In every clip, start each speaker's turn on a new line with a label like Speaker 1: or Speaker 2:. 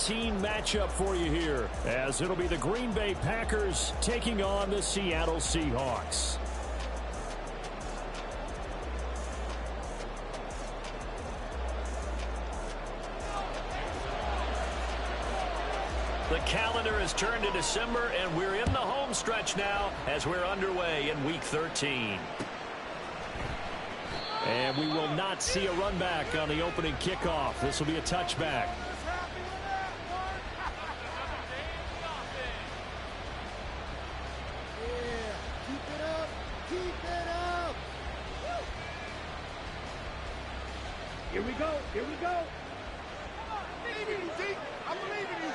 Speaker 1: 13 matchup for you here, as it'll be the Green Bay Packers taking on the Seattle Seahawks. The calendar has turned to December, and we're in the home stretch now as we're underway in Week 13. And we will not see a run back on the opening kickoff. This will be a touchback.
Speaker 2: Here we go. Here we go. I believe in you, Zeke. I believe in you.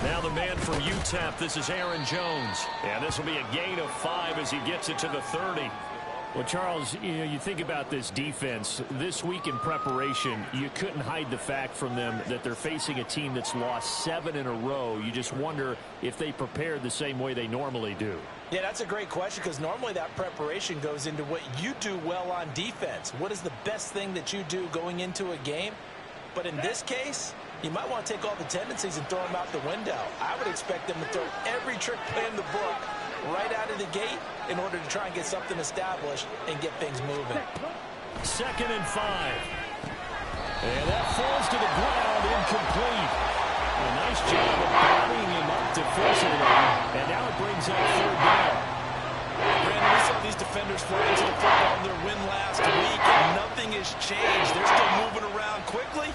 Speaker 1: Now the man from UTEP, this is Aaron Jones. And this will be a gain of 5 as he gets it to the 30. Well, Charles, you think about this defense. This week in preparation, you couldn't hide the fact from them that they're facing a team that's lost 7 in a row. You just wonder if they prepared the same way they normally do.
Speaker 3: Yeah, that's a great question, because normally that preparation goes into what you do well on defense. What is the best thing that you do going into a game? But in this case, you might want to take all the tendencies and throw them out the window. I would expect them to throw every trick play in the book right out of the gate in order to try and get something established and get things moving.
Speaker 1: 2nd and 5. And that falls to the ground, incomplete. A nice job of bringing him up defensively. And now it brings up 3rd down.
Speaker 3: Brandon, we saw these defenders fall into the football in their win last week, and nothing has changed. They're still moving around quickly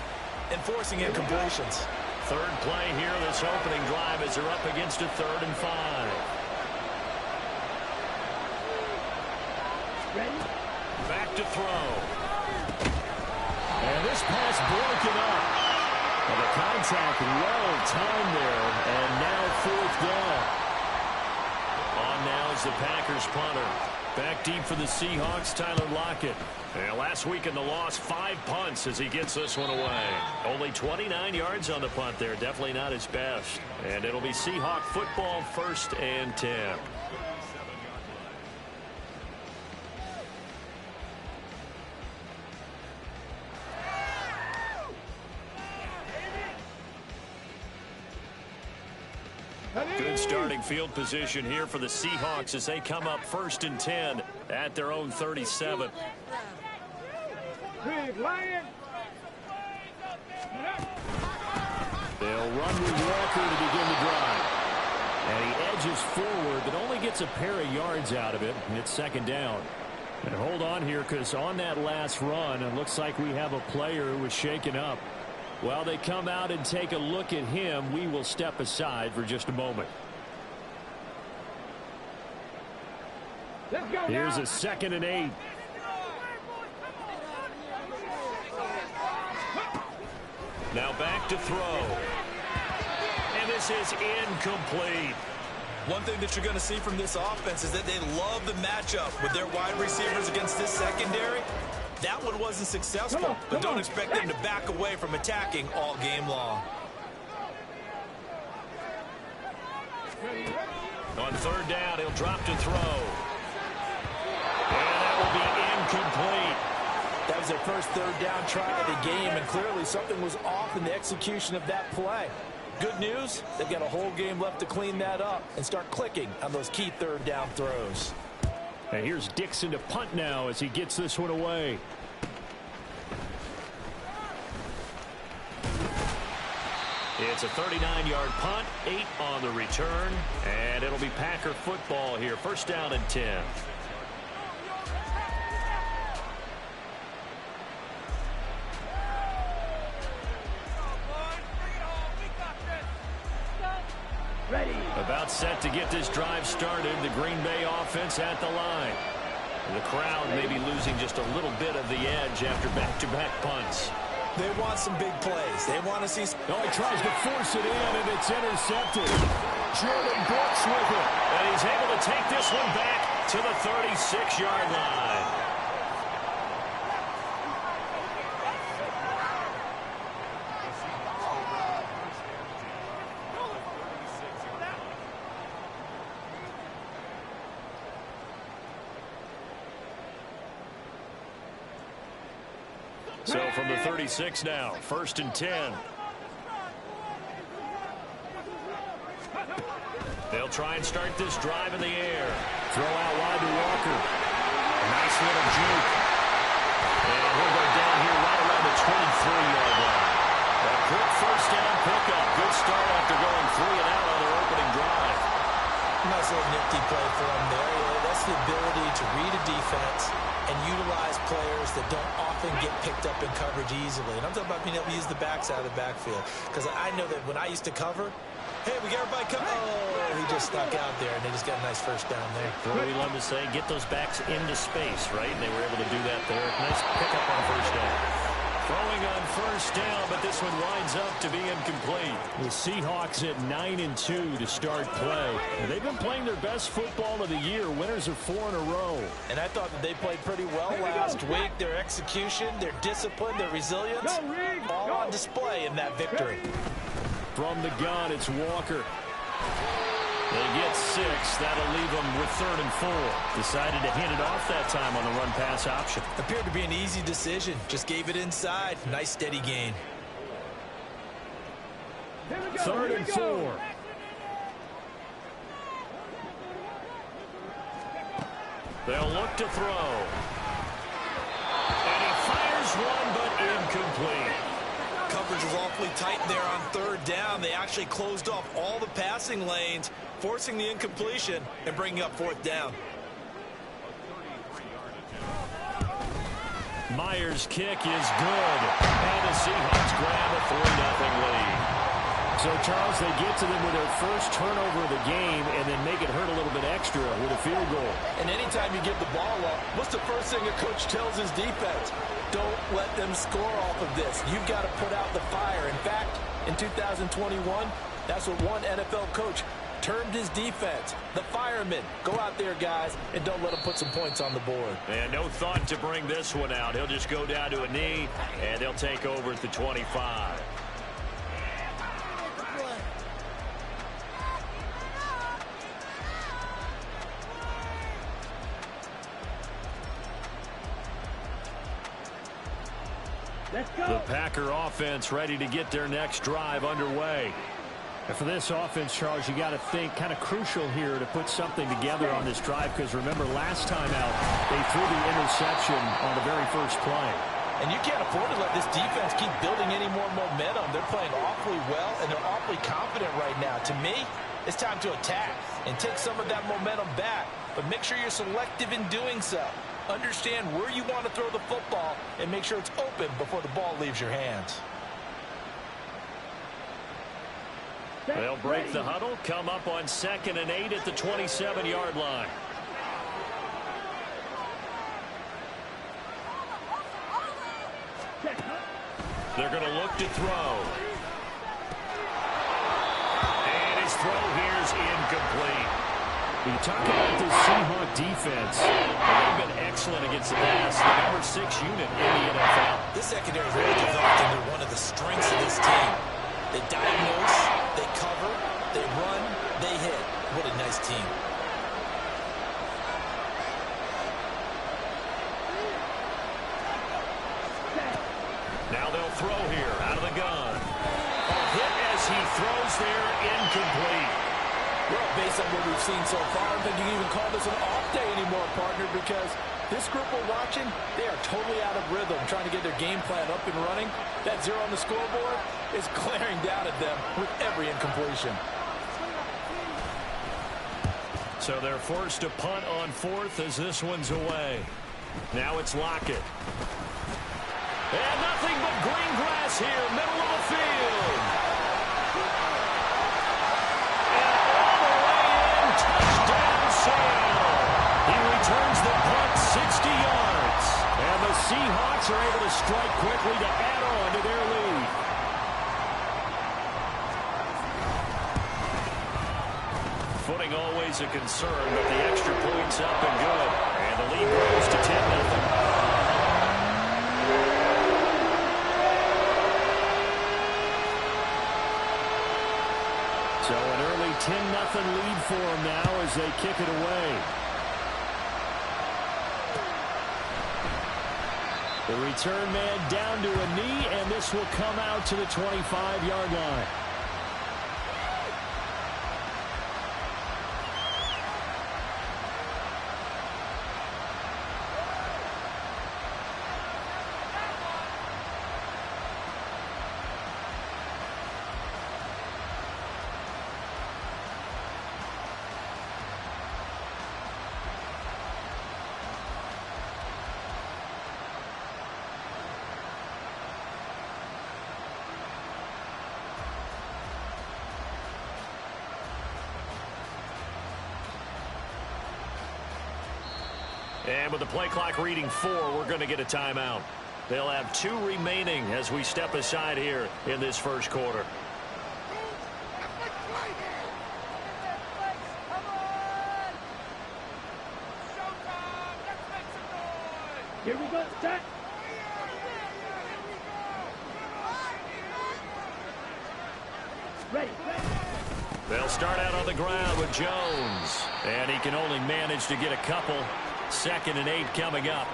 Speaker 3: and forcing incompletions.
Speaker 1: 3rd play here, this opening drive, as they're up against a 3rd and 5. Back to throw. And this pass broken up. And the contact well timed there. And now 4th down. On now is the Packers punter. Back deep for the Seahawks, Tyler Lockett. And last week in the loss, 5 punts as he gets this one away. Only 29 yards on the punt there. Definitely not his best. And it'll be Seahawk football, 1st and 10. Good starting field position here for the Seahawks as they come up 1st and 10 at their own 37. They'll run with Walker to begin the drive. And he edges forward, but only gets a pair of yards out of it, and it's 2nd down. And hold on here, because on that last run, it looks like we have a player who was shaken up. While they come out and take a look at him, we will step aside for just a moment. Here's a 2nd and 8. Now back to throw. And this is incomplete.
Speaker 3: One thing that you're going to see from this offense is that they love the matchup with their wide receivers against this secondary. That one wasn't successful, but don't expect them to back away from attacking all game long.
Speaker 1: On 3rd down, he'll drop to throw. And that will be incomplete.
Speaker 3: That was their first 3rd down try of the game, and clearly something was off in the execution of that play. Good news, they've got a whole game left to clean that up and start clicking on those key 3rd down throws.
Speaker 1: And here's Dixon to punt now as he gets this one away. It's a 39-yard punt, 8 on the return, and it'll be Packer football here. 1st down and 10. About set to get this drive started. The Green Bay offense at the line. The crowd may be losing just a little bit of the edge after back-to-back punts.
Speaker 3: They want some big plays. They want to see...
Speaker 1: Oh, he tries to force it in, and it's intercepted. Jordan Brooks with it. And he's able to take this one back to the 36-yard line. So from the 36 now, 1st and 10. They'll try and start this drive in the air. Throw out wide to Walker. A nice little juke. And he'll go down here right around the 23-yard line. A quick first down pickup. Good start after going 3 and out on their opening drive.
Speaker 3: Nice little nifty play for him there. That's the ability to read a defense and utilize players that don't often get picked up in coverage easily. And I'm talking about being able to use the backs out of the backfield. Because I know that when I used to cover, hey, we got everybody come. Oh, he just stuck out there, and they just got a nice first down there.
Speaker 1: Well, we love to say, get those backs into space, right? And they were able to do that there. Nice pickup on first down. Throwing on first down, but this one winds up to be incomplete. The Seahawks at 9-2 to start play. They've been playing their best football of the year. Winners of 4 in a row.
Speaker 3: And I thought that they played pretty well last week. Their execution, their discipline, their resilience, all on display in that victory.
Speaker 1: From the gun, it's Walker. They get 6. That'll leave them with 3rd and 4. Decided to hand it off that time on the run-pass option.
Speaker 3: Appeared to be an easy decision. Just gave it inside. Nice steady gain.
Speaker 1: 3rd and 4. They'll look to throw. And he fires one, but incomplete.
Speaker 3: Coverage was awfully tight there on 3rd down. They actually closed off all the passing lanes, forcing the incompletion and bringing up 4th down.
Speaker 1: Myers' kick is good. And the Seahawks grab a 3-0 lead. So, Charles, they get to them with their first turnover of the game and then make it hurt a little bit extra with a field goal.
Speaker 3: And anytime you give the ball up, what's the first thing a coach tells his defense? Don't let them score off of this. You've got to put out the fire. In fact, in 2021, that's what one NFL coach termed his defense. The firemen. Go out there, guys, and don't let them put some points on the board.
Speaker 1: And no thought to bring this one out. He'll just go down to a knee, and they'll take over at the 25. The Packer offense ready to get their next drive underway.
Speaker 4: And for this offense, Charles, you got to think kind of crucial here to put something together on this drive, because remember last time out they threw the interception on the very first play.
Speaker 3: And you can't afford to let this defense keep building any more momentum. They're playing awfully well, and they're awfully confident right now. To me, it's time to attack and take some of that momentum back, but make sure you're selective in doing so. Understand where you want to throw the football and make sure it's open before the ball leaves your hands.
Speaker 1: They'll break the huddle, come up on 2nd and 8 at the 27-yard line. They're going to look to throw. And his throw here is incomplete.
Speaker 4: You talk about this Seahawk defense.
Speaker 1: They've been excellent against the pass. The number 6 unit in the NFL.
Speaker 3: This secondary really developed into one of the strengths of this team. They diagnose, they cover, they run, they hit. What a nice team.
Speaker 1: Now they'll throw here out of the gun. A hit as he throws there, incomplete.
Speaker 3: Well, based on what we've seen so far, I don't think you can even call this an off day anymore, partner, because this group we're watching, they are totally out of rhythm, trying to get their game plan up and running. That 0 on the scoreboard is glaring down at them with every incompletion.
Speaker 1: So they're forced to punt on 4th as this one's away. Now it's Lockett. And nothing but green grass here, middle of the field. And all the way in, touchdown Seattle. He returns the punt 60 yards. And the Seahawks are able to strike quickly to add on to their lead. Footing always a concern, but the extra point's up and good. And the lead grows to 10-0. So an early 10-0 lead for them now as they kick it away.
Speaker 4: The return man down to a knee, and this will come out to the 25-yard line.
Speaker 1: And with the play clock reading 4, we're going to get a timeout. They'll have 2 remaining as we step aside here in this first quarter.
Speaker 2: Here we go, set. Ready.
Speaker 1: They'll start out on the ground with Jones. And he can only manage to get a couple. 2nd and 8 coming up.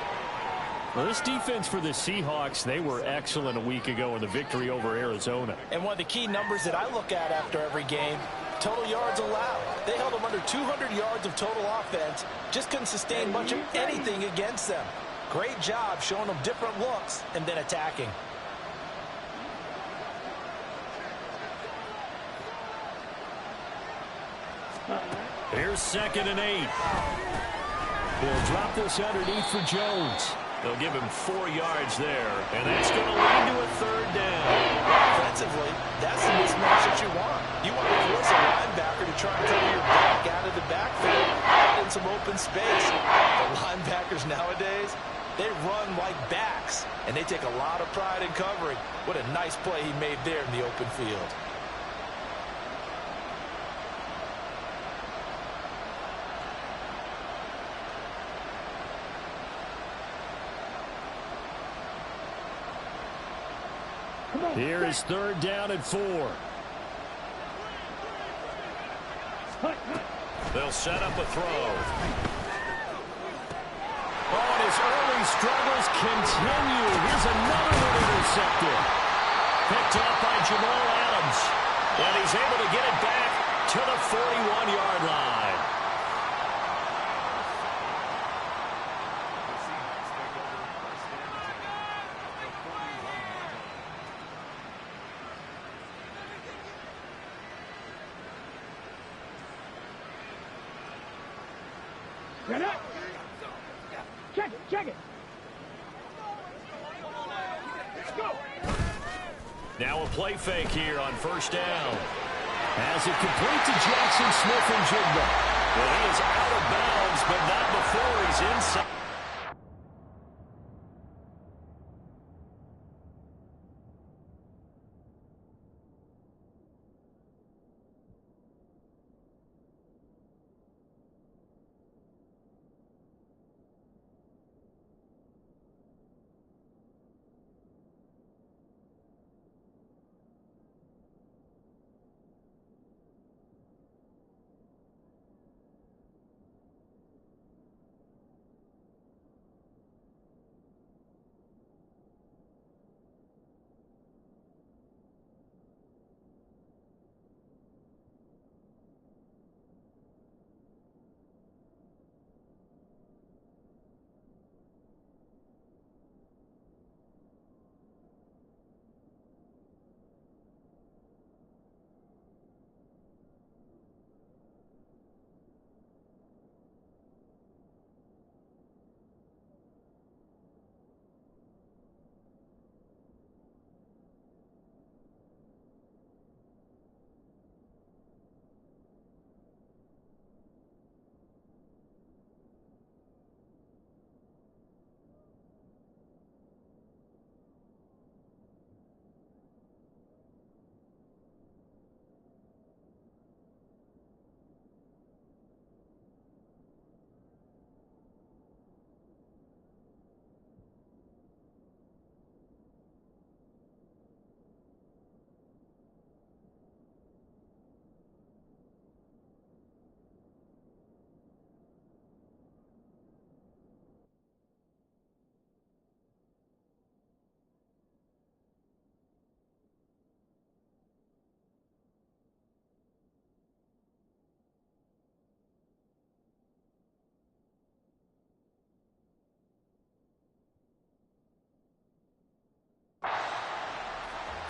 Speaker 4: Well, this defense for the Seahawks, they were excellent a week ago in the victory over Arizona.
Speaker 3: And one of the key numbers that I look at after every game, total yards allowed. They held them under 200 yards of total offense. Just couldn't sustain much of anything against them. Great job showing them different looks and then attacking.
Speaker 1: Here's 2nd and 8.
Speaker 4: They'll drop this underneath for Jones.
Speaker 1: They'll give him 4 yards there, and that's going to lead to a 3rd down.
Speaker 3: Offensively, that's the mismatch that you want. You want to force a linebacker to try and cover your back out of the backfield, out in some open space. The linebackers nowadays, they run like backs, and they take a lot of pride in covering. What a nice play he made there in the open field.
Speaker 4: Here is 3rd down and 4.
Speaker 1: They'll set up a throw.
Speaker 4: Oh, and his early struggles continue. Here's another one intercepted.
Speaker 1: Picked up by Jamal Adams. And he's able to get it back to the 41-yard line.
Speaker 2: Get up. Check it. Let's go.
Speaker 1: Now a play fake here on 1st down.
Speaker 4: As it complete to Jackson Smith and Jigba.
Speaker 1: Well, he is out of bounds, but not before he's inside.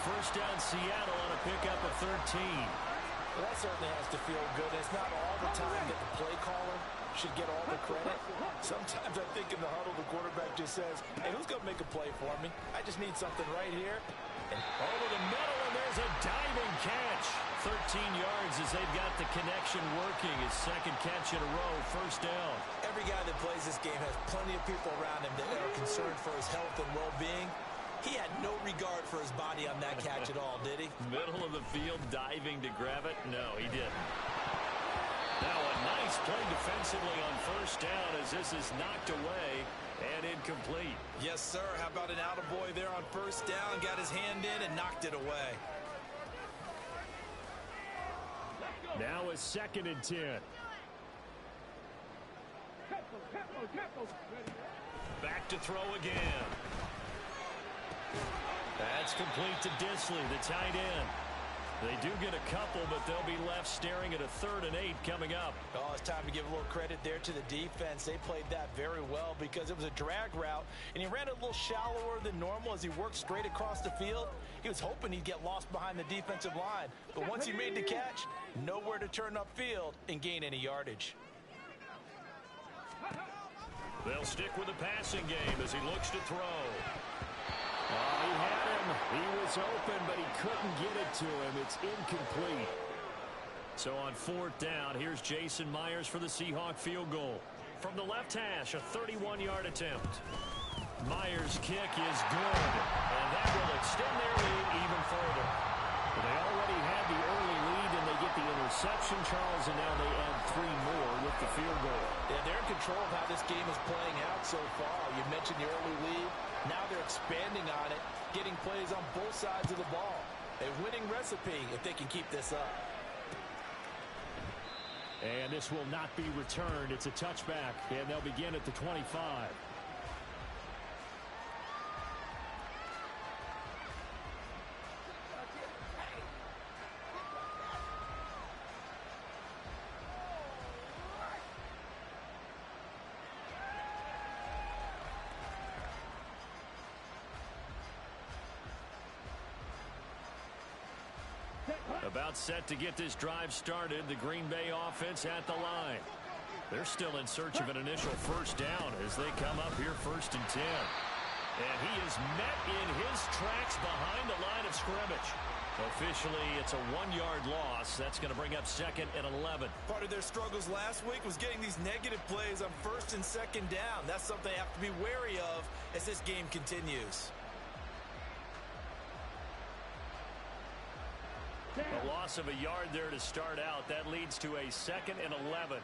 Speaker 1: first down Seattle on a pickup of 13.
Speaker 3: Well, that certainly has to feel good. It's not all the time that the play caller should get all the credit. Sometimes I think in the huddle, the quarterback just says, hey, who's going to make a play for me? I just need something right here.
Speaker 1: And over the middle, and there's a diving catch. 13 yards as they've got the connection working. His second catch in a row, first down.
Speaker 3: Every guy that plays this game has plenty of people around him that are concerned for his health and well-being. He had no regard for his body on that catch at all, did he?
Speaker 1: Middle of the field, diving to grab it? No, he didn't. Now a nice play defensively on first down as this is knocked away and incomplete.
Speaker 3: Yes, sir. How about an attaboy there on first down? Got his hand in and knocked it away.
Speaker 4: Now a 2nd and 10.
Speaker 1: Back to throw again. That's complete to Disley, the tight end. They do get a couple, but they'll be left staring at a 3rd and 8 coming up.
Speaker 3: Oh, it's time to give a little credit there to the defense. They played that very well because it was a drag route, and he ran a little shallower than normal as he worked straight across the field. He was hoping he'd get lost behind the defensive line, but once he made the catch, nowhere to turn upfield and gain any yardage.
Speaker 1: They'll stick with the passing game as he looks to throw.
Speaker 4: Oh, he had him. He was open, but he couldn't get it to him. It's incomplete.
Speaker 1: So on 4th down, here's Jason Myers for the Seahawk field goal. From the left hash, a 31-yard attempt. Myers' kick is good, and that will extend their lead even further.
Speaker 4: They already had the early lead, and they get the interception, Charles, and now they add 3 more with the field goal.
Speaker 3: Yeah, they're in control of how this game is playing out so far. You mentioned the early lead. Now they're expanding on it, getting plays on both sides of the ball. A winning recipe if they can keep this up.
Speaker 4: And this will not be returned. It's a touchback, and they'll begin at the 25.
Speaker 1: About set to get this drive started, the Green Bay offense at the line. They're still in search of an initial first down as they come up here 1st and 10. And he is met in his tracks behind the line of scrimmage. Officially, it's a 1-yard loss. That's going to bring up 2nd and 11.
Speaker 3: Part of their struggles last week was getting these negative plays on 1st and 2nd down. That's something they have to be wary of as this game continues.
Speaker 1: A loss of a yard there to start out. That leads to a 2nd and 11.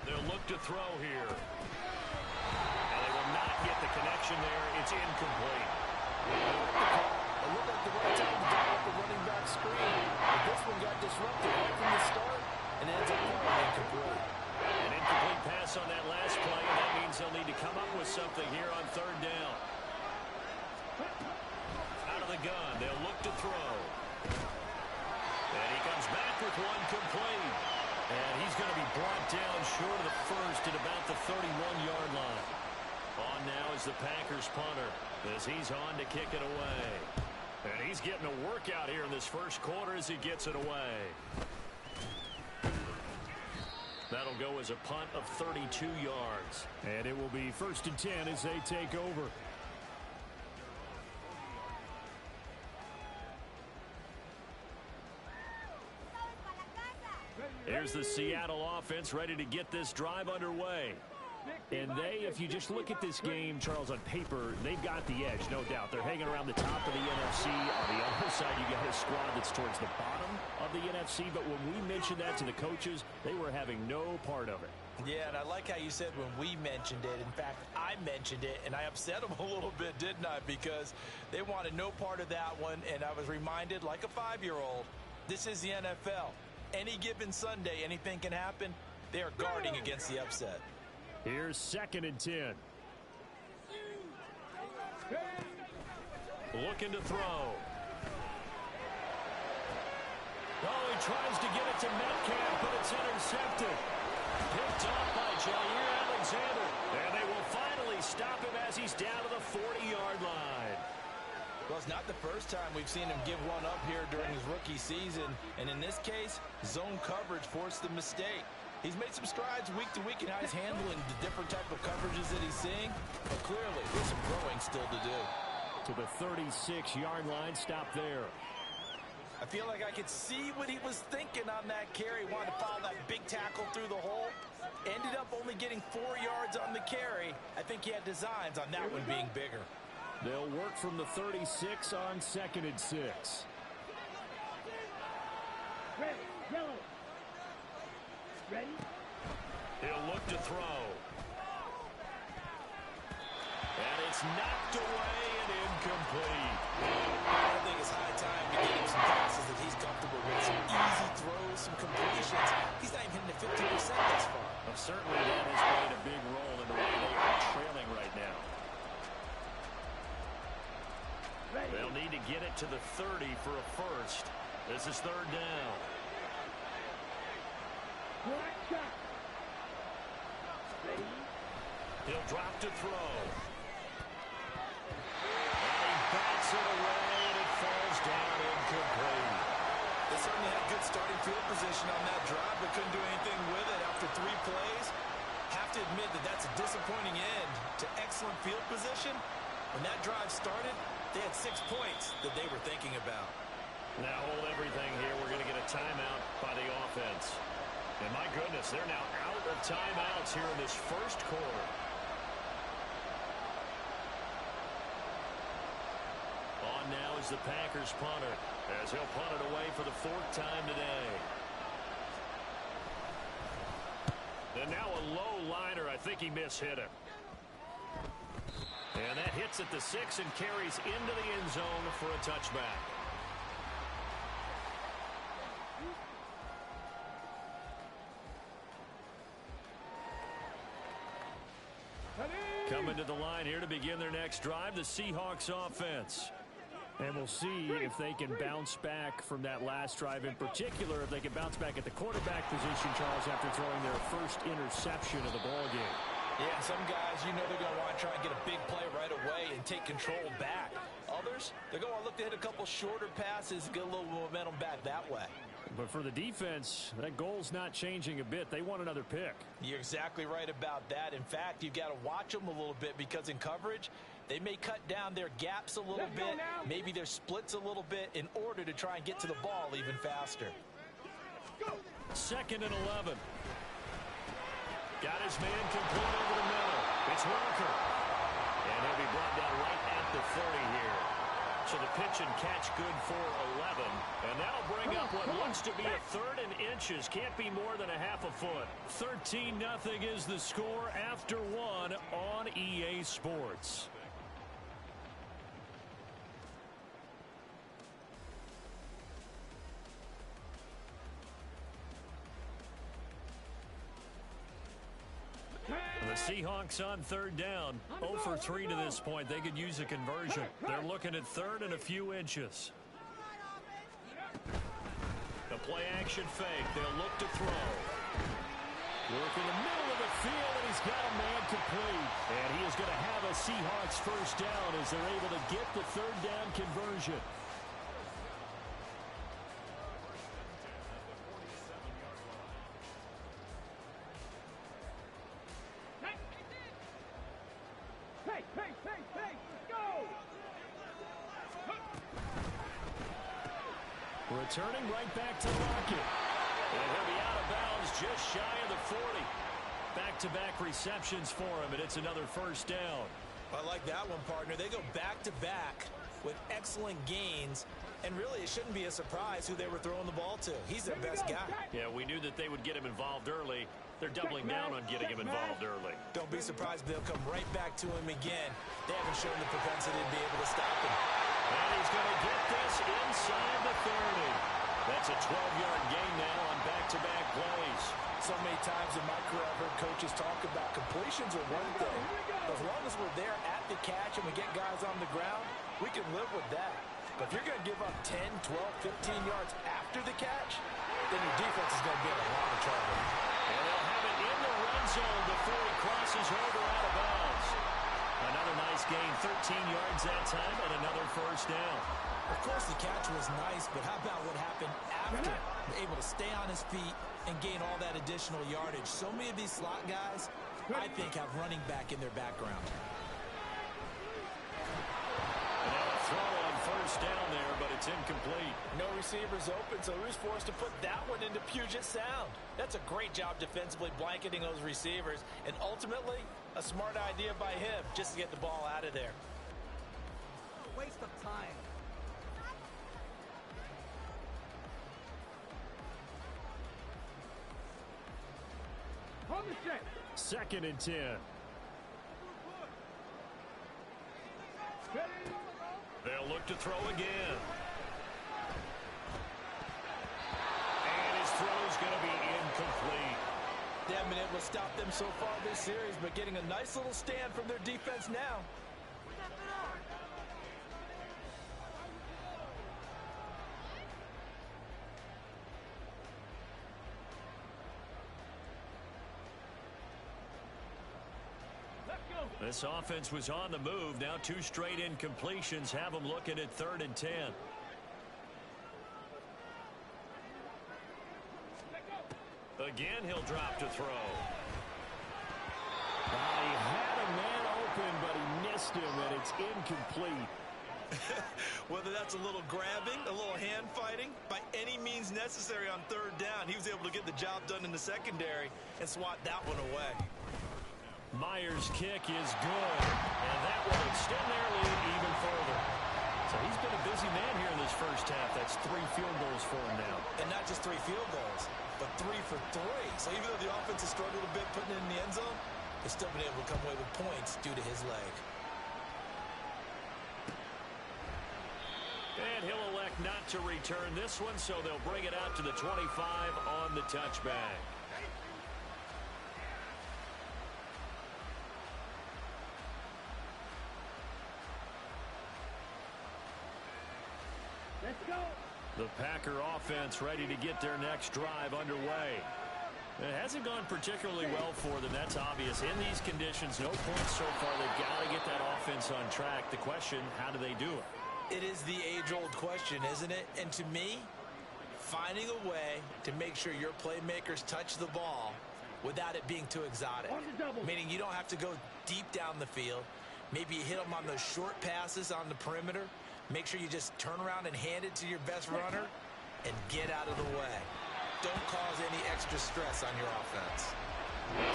Speaker 1: They'll look to throw here. And they will not get the connection there. It's incomplete.
Speaker 3: It looked like the right time to dial up the running back screen. But this one got disrupted right from the start and ends up falling incomplete.
Speaker 1: An incomplete pass on that last play, and that means they'll need to come up with something here on 3rd down. Out of the gun, they'll look to throw. And he comes back with one complete. And he's going to be brought down short of the first at about the 31-yard line. On now is the Packers punter as he's on to kick it away. And he's getting a workout here in this first quarter as he gets it away. That'll go as a punt of 32 yards.
Speaker 4: And it will be 1st and 10 as they take over.
Speaker 1: Here's the Seattle offense ready to get this drive underway.
Speaker 4: And they, if you just look at this game, Charles, on paper, they've got the edge, no doubt. They're hanging around the top of the NFC. On the other side, you got a squad that's towards the bottom of the NFC. But when we mentioned that to the coaches, they were having no part of it.
Speaker 3: Yeah, and I like how you said when we mentioned it. In fact, I mentioned it, and I upset them a little bit, didn't I? Because they wanted no part of that one, and I was reminded, like a 5-year-old, this is the NFL. Any given Sunday, anything can happen. They are guarding against the upset.
Speaker 4: Here's 2nd and 10.
Speaker 1: Looking to throw. Oh, he tries to get it to Metcalf, but it's intercepted. Picked off by Jair Alexander. And they will finally stop him as he's down to the 40-yard line.
Speaker 3: Well, it's not the first time we've seen him give one up here during his rookie season. And in this case, zone coverage forced the mistake. He's made some strides week to week in how he's handling the different type of coverages that he's seeing. But clearly, there's some growing still to do.
Speaker 4: To the 36-yard line, stop there.
Speaker 3: I feel like I could see what he was thinking on that carry. Wanted to follow that big tackle through the hole. Ended up only getting 4 yards on the carry. I think he had designs on that one being bigger.
Speaker 4: They'll work from the 36 on 2nd and 6.
Speaker 2: Ready, yellow. Ready?
Speaker 1: He'll look to throw. And it's knocked away and incomplete.
Speaker 3: I think it's high time to get him some passes that he's comfortable with. Some easy throws, some completions. He's not even hitting the 50% thus far.
Speaker 1: Well, certainly that has played a big role in the way they are trailing right now. They'll need to get it to the 30 for a first. This is 3rd down. He'll drop to throw. And he bats it away, and it falls down incomplete.
Speaker 3: They certainly had good starting field position on that drive, but couldn't do anything with it after 3 plays. Have to admit that that's a disappointing end to excellent field position. When that drive started, they had 6 points that they were thinking about.
Speaker 1: Now hold everything here. We're going to get a timeout by the offense. And my goodness, they're now out of timeouts here in this first quarter. On now is the Packers punter, as he'll punt it away for the 4th time today. And now a low liner. I think he mishit him. And that hits at the 6 and carries into the end zone for a touchback. Coming to the line here to begin their next drive, the Seahawks offense.
Speaker 4: And we'll see if they can bounce back from that last drive. In particular, if they can bounce back at the quarterback position, Charles, after throwing their first interception of the ballgame.
Speaker 3: Yeah, some guys, you know they're going to want to try and get a big play right away and take control back. Others, they're going to look to hit a couple shorter passes, get a little momentum back that way.
Speaker 4: But for the defense, that goal's not changing a bit. They want another pick.
Speaker 3: You're exactly right about that. In fact, you've got to watch them a little bit because in coverage, they may cut down their gaps a little bit, maybe their splits a little bit in order to try and get to the ball even faster.
Speaker 1: 2nd and 11. Got his man complete over the middle. It's Walker. And he'll be brought down right at the 30 here. So the pitch and catch good for 11. And that'll bring up what looks to be a 3rd and inches. Can't be more than a half a foot. 13-0 is the score after 1 on EA Sports. The Seahawks on 3rd down. 0 for 3 to this point. They could use a conversion. They're looking at 3rd and a few inches. The play action fake. They'll look to throw. Work in the middle of the field, and he's got a man complete. And he is going to have a Seahawks first down as they're able to get the 3rd down conversion. Returning right back to Lockett. And he'll be out of bounds just shy of the 40. Back-to-back receptions for him, and it's another first down.
Speaker 3: I like that one, partner. They go back-to-back with excellent gains, and really it shouldn't be a surprise who they were throwing the ball to. He's their best guy.
Speaker 1: Yeah, we knew that they would get him involved early. They're doubling down on getting him involved early.
Speaker 3: Don't be surprised if they'll come right back to him again. They haven't shown the propensity to be able to stop him.
Speaker 1: And he's going to get this inside the 30. That's a 12-yard gain now on back-to-back plays.
Speaker 3: So many times in my career I've heard coaches talk about completions are one thing. As long as we're there at the catch and we get guys on the ground, we can live with that. But if you're going to give up 10, 12, 15 yards after the catch, then your defense is going to be in a lot of trouble.
Speaker 1: And they'll have it in the red zone before he crosses over out of bounds. Another nice Seahawks gain 13 yards that time and another first down.
Speaker 3: Of course, the catch was nice, but how about what happened after? Able to stay on his feet and gain all that additional yardage. So many of these slot guys, I think, have running back in their background.
Speaker 1: And now a throw on first down there, but it's incomplete.
Speaker 3: No receivers open, so Rue's forced to put that one into Puget Sound. That's a great job defensively blanketing those receivers, and ultimately, a smart idea by him just to get the ball out of there.
Speaker 2: Waste of time.
Speaker 4: Second and 10.
Speaker 1: They'll look to throw again. And his throw's going to be incomplete.
Speaker 3: They haven't been able to stop them so far this series, but getting a nice little stand from their defense now.
Speaker 1: This offense was on the move. Now 2 straight incompletions have them looking at 3rd and 10. Again, he'll drop to throw.
Speaker 4: He had a man open, but he missed him, and it's incomplete.
Speaker 3: Whether that's a little grabbing, a little hand fighting, by any means necessary on 3rd down, he was able to get the job done in the secondary and swat that one away.
Speaker 1: Myers' kick is good, and that will extend their lead even further. So he's been a busy man here in this first half. That's 3 field goals for him now.
Speaker 3: And not just 3 field goals, but 3 for 3. So even though the offense has struggled a bit putting it in the end zone, they've still been able to come away with points due to his leg.
Speaker 1: And he'll elect not to return this one, so they'll bring it out to the 25 on the touchback.
Speaker 2: Let's go.
Speaker 1: The Packer offense ready to get their next drive underway. It hasn't gone particularly well for them. That's obvious. In these conditions, no points so far. They've got to get that offense on track. The question, how do they do it?
Speaker 3: It is the age-old question, isn't it? And to me, finding a way to make sure your playmakers touch the ball without it being too exotic. Meaning you don't have to go deep down the field. Maybe you hit them on those short passes on the perimeter. Make sure you just turn around and hand it to your best runner and get out of the way. Don't cause any extra stress on your offense.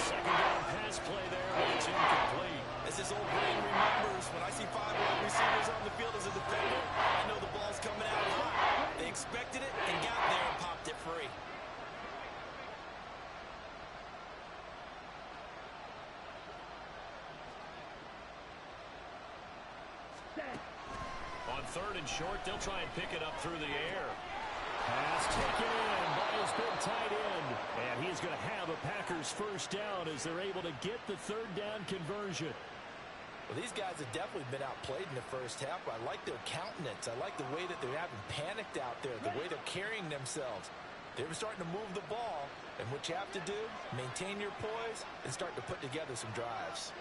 Speaker 1: Second down pass play there, but it's incomplete.
Speaker 3: As this old brain remembers, when I see 5 wide receivers on the field as a defender, I know the ball's coming out high. They expected it and got there and popped it free.
Speaker 1: On 3rd and short, they'll try and pick it up through the air. Pass taken in by his big tight end. And he's going to have a Packers first down as they're able to get the 3rd down conversion.
Speaker 3: Well, these guys have definitely been outplayed in the first half. I like their countenance. I like the way that they're having panicked out there, the way they're carrying themselves. They're starting to move the ball. And what you have to do, maintain your poise and start to put together some drives.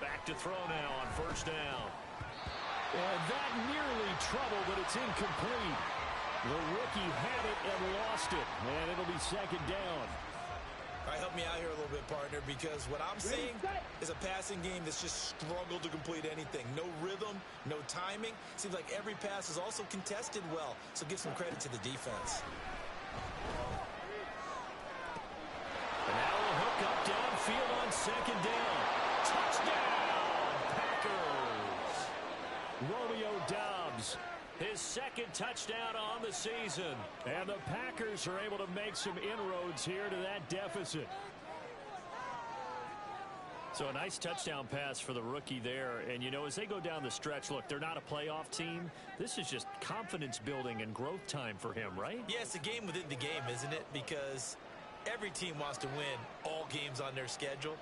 Speaker 1: Back to throw now on first down.
Speaker 4: And that nearly trouble, but it's incomplete. The rookie had it and lost it, and it'll be 2nd down.
Speaker 3: All right, help me out here a little bit, partner, because what I'm seeing is a passing game that's just struggled to complete anything. No rhythm, no timing. Seems like every pass is also contested well, so give some credit to the defense.
Speaker 1: And now a hook up downfield on 2nd down. Touchdown, Packers! Romeo Doubs, his 2nd touchdown on the season. And the Packers are able to make some inroads here to that deficit. So a nice touchdown pass for the rookie there. And, you know, as they go down the stretch, look, they're not a playoff team. This is just confidence building and growth time for him, right?
Speaker 3: Yeah, it's a game within the game, isn't it? Because every team wants to win all games on their schedule.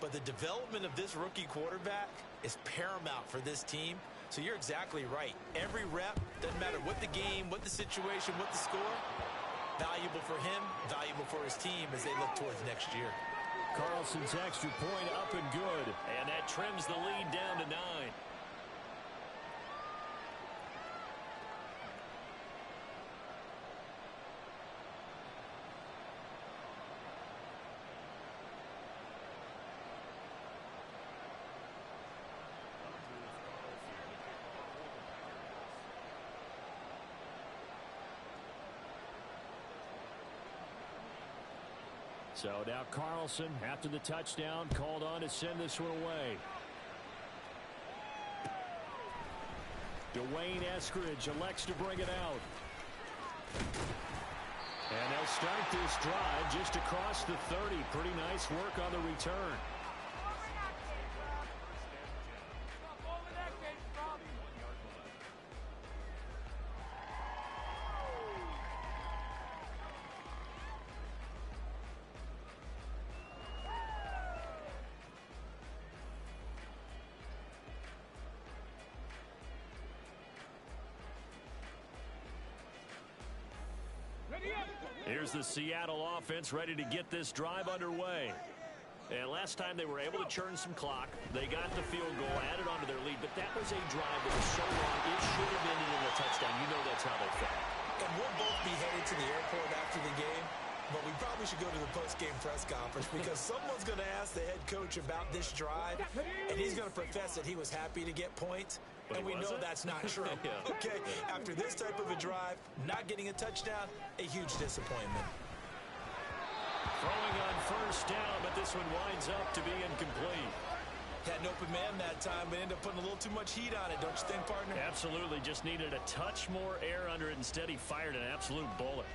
Speaker 3: But the development of this rookie quarterback is paramount for this team. So you're exactly right. Every rep, doesn't matter what the game, what the situation, what the score, Valuable for him, valuable for his team as they look towards next year.
Speaker 1: Carlson's extra point up and good. And that trims the lead down to 9. So now Carlson, after the touchdown, called on to send this one away. Dwayne Eskridge elects to bring it out. And they'll start this drive just across the 30. Pretty nice work on the return. Here's the Seattle offense ready to get this drive underway. And last time they were able to churn some clock. They got the field goal, added onto their lead, but that was a drive that was so long it should have ended in a touchdown. You know that's how they felt.
Speaker 3: And we'll both be headed to the airport after the game, but we probably should go to the post-game press conference because someone's going to ask the head coach about this drive, and he's going to profess that he was happy to get points. And we know that's not true.
Speaker 1: Yeah.
Speaker 3: Okay, after this type of a drive, not getting a touchdown, a huge disappointment.
Speaker 1: Throwing on first down, but this one winds up to be incomplete.
Speaker 3: Had an open man that time, but ended up putting a little too much heat on it, don't you think, partner?
Speaker 1: Absolutely, just needed a touch more air under it. Instead, he fired an absolute bullet.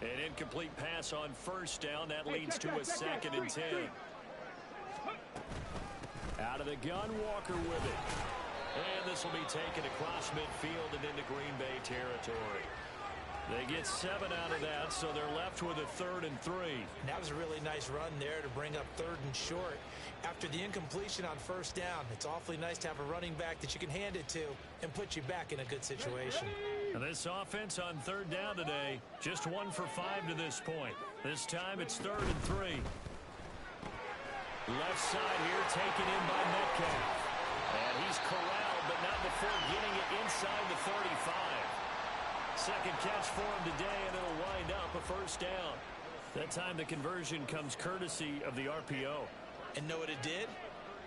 Speaker 1: An incomplete pass on first down. That leads to a 2nd and 10. Out of the gun, Walker with it. And this will be taken across midfield and into Green Bay territory. They get 7 out of that, so they're left with a 3rd and 3.
Speaker 3: That was a really nice run there to bring up 3rd and short. After the incompletion on first down, it's awfully nice to have a running back that you can hand it to and put you back in a good situation.
Speaker 1: And this offense on 3rd down today, just 1 for 5 to this point. This time it's 3rd and 3. Left side here taken in by Metcalf. And he's corralled, but not before getting it inside the 35. Second catch for him today, and it'll wind up a first down. That time the conversion comes courtesy of the RPO.
Speaker 3: And know what it did?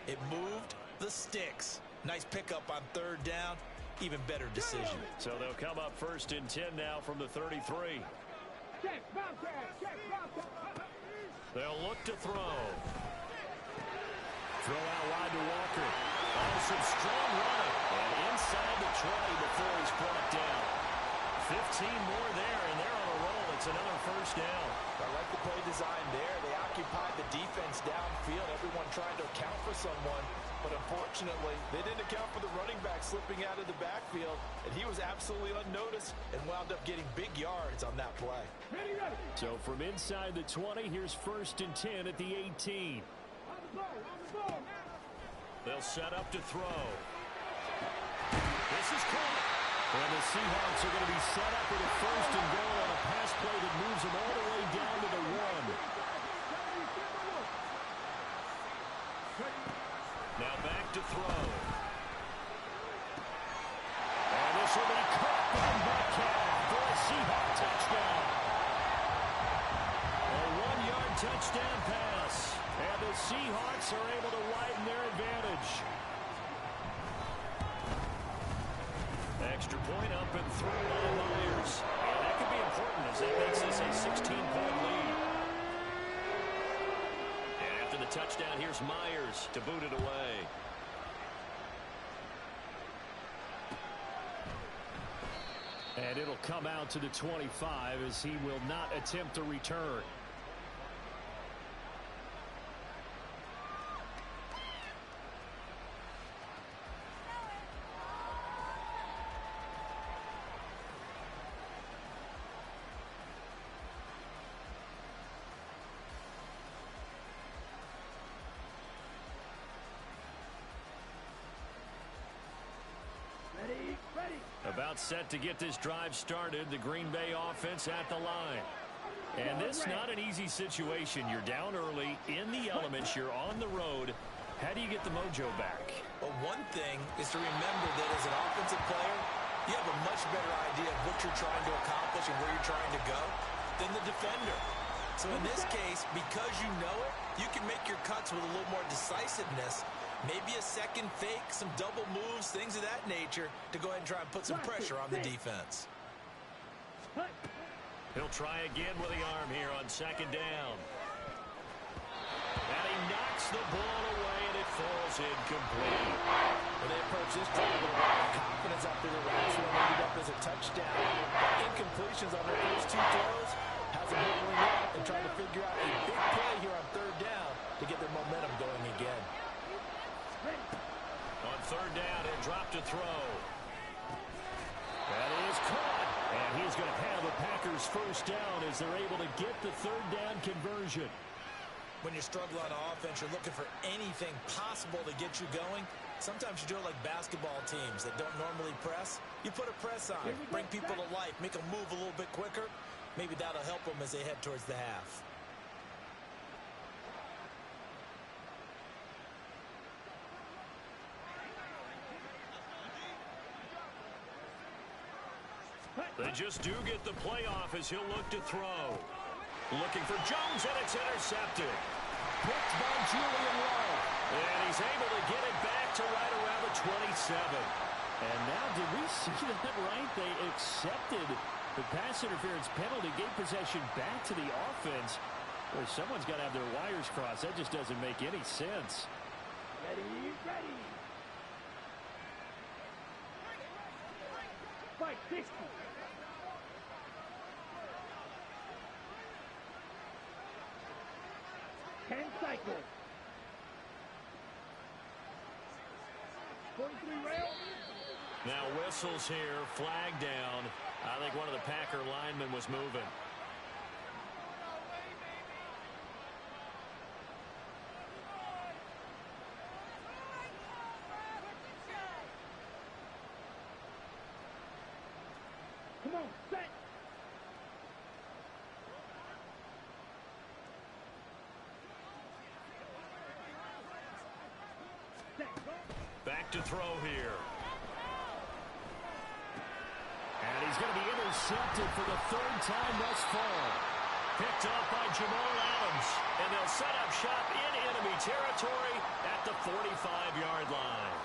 Speaker 3: It moved the sticks. Nice pickup on 3rd down. Even better decision.
Speaker 1: So they'll come up 1st and 10 now from the 33. They'll look to throw. Throw out wide to Walker. Oh, some strong running. And inside the 20 before he's brought down. 15 more there, and they're on a roll. It's another first down.
Speaker 3: I like the play design there. They occupied the defense downfield. Everyone trying to account for someone. But unfortunately, they didn't account for the running back slipping out of the backfield. And he was absolutely unnoticed and wound up getting big yards on that play.
Speaker 1: So from inside the 20, here's 1st and 10 at the 18. They'll set up to throw. This is caught. And the Seahawks are going to be set up with a 1st and goal on a pass play that moves them all the way down to the 1. Now back to throw. And this will be caught by Metcalf for a Seahawk touchdown. A 1-yard touchdown pass. And the Seahawks are able to widen their advantage. Extra point up and through by Myers. And that could be important as that makes this a 16-point lead. And after the touchdown, here's Myers to boot it away. And it'll come out to the 25 as he will not attempt a return. About set to get this drive started. The Green Bay offense at the line. And this is not an easy situation. You're down early, in the elements, you're on the road. How do you get the mojo back?
Speaker 3: Well, one thing is to remember that as an offensive player, you have a much better idea of what you're trying to accomplish and where you're trying to go than the defender. So in this case, because you know it, you can make your cuts with a little more decisiveness. Maybe a second fake, some double moves, things of that nature to go ahead and try and put some pressure on the defense.
Speaker 1: He'll try again with the arm here on second down. And he knocks the ball away, and it falls incomplete.
Speaker 3: When they approach this drive with a lot of confidence after the last one ended up as a touchdown. Incompletions on their first two throws has them whittling up and trying to figure out a big play here on third down to get their momentum going again.
Speaker 1: On third down, he'll drop to throw. That is caught. And he's going to have the Packers first down as they're able to get the third down conversion.
Speaker 3: When you're struggling on offense, you're looking for anything possible to get you going. Sometimes you do it like basketball teams that don't normally press. You put a press on, bring people to life, make them move a little bit quicker. Maybe that'll help them as they head towards the half.
Speaker 1: They just do get the playoff as he'll look to throw. Looking for Jones, and it's intercepted.
Speaker 2: Picked by Julian Love.
Speaker 1: And he's able to get it back to right around the 27.
Speaker 4: And now, did we see that right? They accepted the pass interference penalty, gave possession back to the offense. Well, someone's got to have their wires crossed. That just doesn't make any sense.
Speaker 2: Ready, ready. Fight 60. Cycle. 43 rail.
Speaker 1: Now whistles here, flag down. I think one of the Packer linemen was moving.
Speaker 2: Come on, set.
Speaker 1: Back to throw here. And he's going to be intercepted for the third time thus far. Picked off by Jamal Adams. And they'll set up shop in enemy territory at the 45-yard line.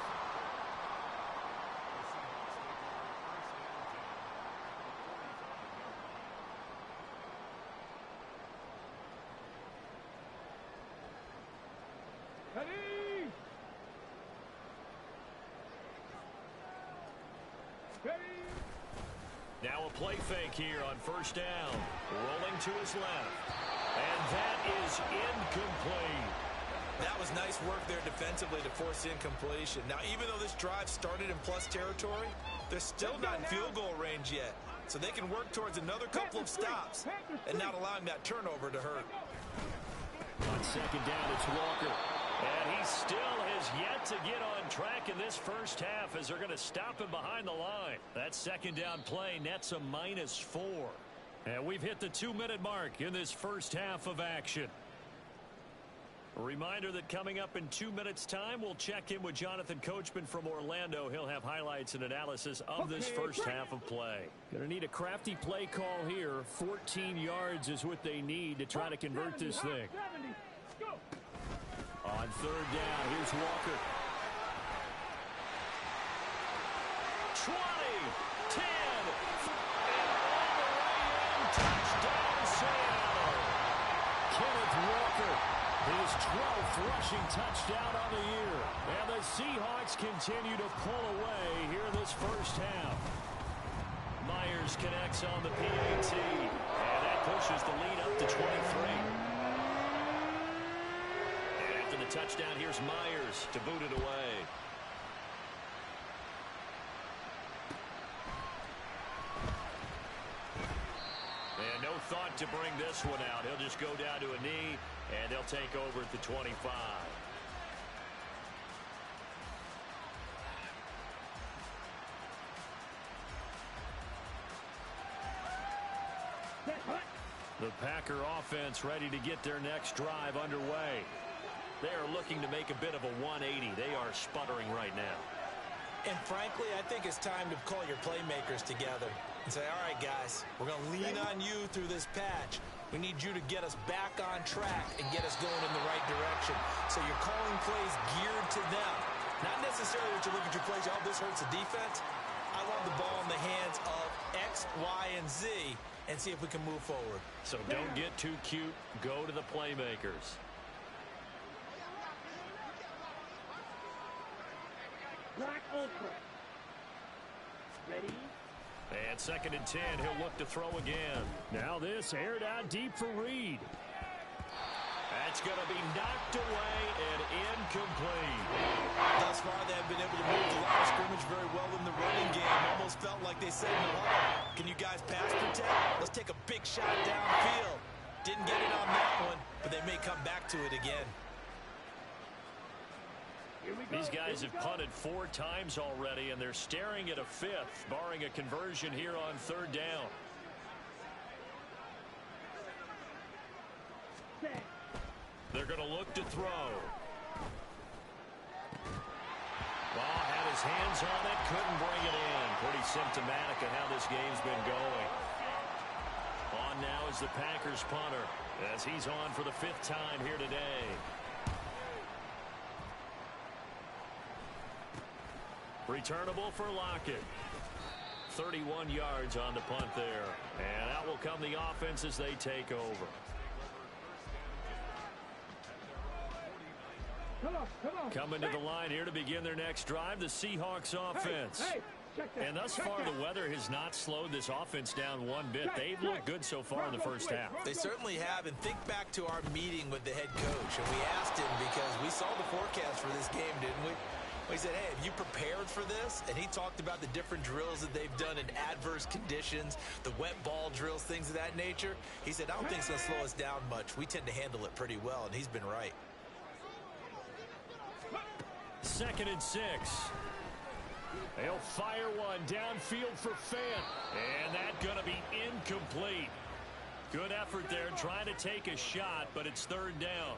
Speaker 1: Now a play fake here on first down. Rolling to his left. And that is incomplete.
Speaker 3: That was nice work there defensively to force incompletion. Now, even though this drive started in plus territory, they're still not in field goal range yet. So they can work towards another couple of stops and not allowing that turnover to hurt.
Speaker 1: On second down, it's Walker. And he still has yet to get on track in this first half as they're going to stop him behind the line. That second down play nets a -4. And we've hit the 2-minute mark in this first half of action. A reminder that coming up in 2 minutes' time, we'll check in with Jonathan Coachman from Orlando. He'll have highlights and analysis of this first half of play.
Speaker 4: Going to need a crafty play call here. 14 yards is what they need to try to convert this thing.
Speaker 1: On third down, here's Walker. 20, 10, and all the way in. Touchdown, Seattle. Kenneth Walker, his 12th rushing touchdown on the year. And the Seahawks continue to pull away here this first half. Myers connects on the PAT, and that pushes the lead up to 23. The touchdown, here's Myers to boot it away. And no thought to bring this one out. He'll just go down to a knee, and they'll take over at the 25. The Packer offense ready to get their next drive underway. They are looking to make a bit of a 180. They are sputtering right now.
Speaker 3: And frankly, I think it's time to call your playmakers together and say, all right, guys, we're going to lean on you through this patch. We need you to get us back on track and get us going in the right direction. So you're calling plays geared to them. Not necessarily that you look at your plays, oh, this hurts the defense. I want the ball in the hands of X, Y, and Z and see if we can move forward.
Speaker 1: So don't get too cute. Go to the playmakers.
Speaker 2: Black ultra. Ready?
Speaker 1: And 2nd and 10, he'll look to throw again.
Speaker 4: Now this aired out deep for Reed.
Speaker 1: That's going to be knocked away and incomplete.
Speaker 3: Thus far, they have been able to move the line of scrimmage very well in the running game. Almost felt like they said, no, can you guys pass protect? Let's take a big shot downfield. Didn't get it on that one, but they may come back to it again.
Speaker 1: These guys have punted 4 times already, and they're staring at a 5th, barring a conversion here on 3rd down. They're going to look to throw. Ball had his hands on it, couldn't bring it in. Pretty symptomatic of how this game's been going. On now is the Packers punter, as he's on for the 5th time here today. Returnable for Lockett. 31 yards on the punt there. And out will come the offense as they take over.
Speaker 2: Come on.
Speaker 1: Coming to the line here to begin their next drive, the Seahawks offense.
Speaker 2: Hey, check that.
Speaker 1: And thus far, the weather has not slowed this offense down one bit. They've looked good so far in the first half.
Speaker 3: They certainly have. And think back to our meeting with the head coach. And we asked him, because we saw the forecast for this game, didn't we? We said, hey, have you prepared for this? And he talked about the different drills that they've done in adverse conditions, the wet ball drills, things of that nature. He said, I don't think it's going to slow us down much. We tend to handle it pretty well, and he's been right.
Speaker 1: 2nd and 6. They'll fire one downfield for Fant. And that's going to be incomplete. Good effort there trying to take a shot, but it's 3rd down.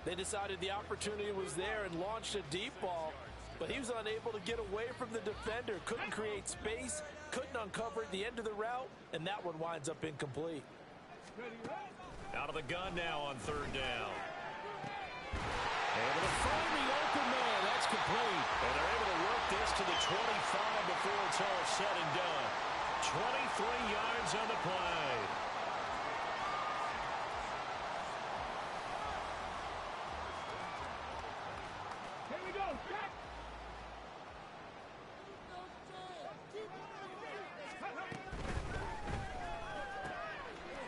Speaker 3: They decided the opportunity was there and launched a deep ball, but he was unable to get away from the defender. Couldn't create space, couldn't uncover at the end of the route, and that one winds up incomplete.
Speaker 1: Out of the gun now on 3rd down. Able to find the open man. That's complete. And they're able to work this to the 25 before it's all said and done. 23 yards on the play.
Speaker 2: Here we go. Check.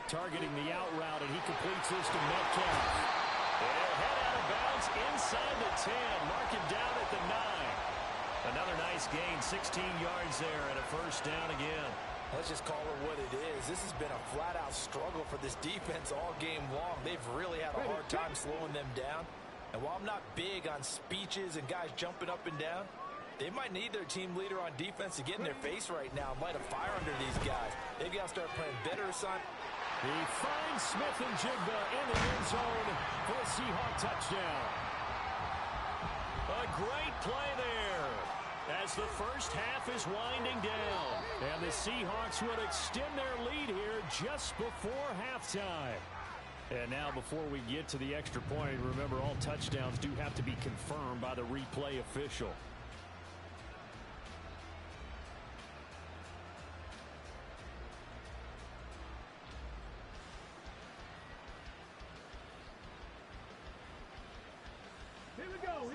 Speaker 4: Targeting the out route, and he completes this to Metcalf.
Speaker 1: They'll head out of bounds inside the 10. Mark him down at the 9. Another nice gain, 16 yards there, and a 1st down again.
Speaker 3: Let's just call it what it is. This has been a flat-out struggle for this defense all game long. They've really had a hard time slowing them down. And while I'm not big on speeches and guys jumping up and down, they might need their team leader on defense to get in their face right now and light a fire under these guys. They've got to start playing better, son.
Speaker 4: He finds Smith and Jigba in the end zone for a Seahawk touchdown.
Speaker 1: A great play there as the first half is winding down.
Speaker 4: And the Seahawks would extend their lead here just before halftime. And now before we get to the extra point, remember all touchdowns do have to be confirmed by the replay official.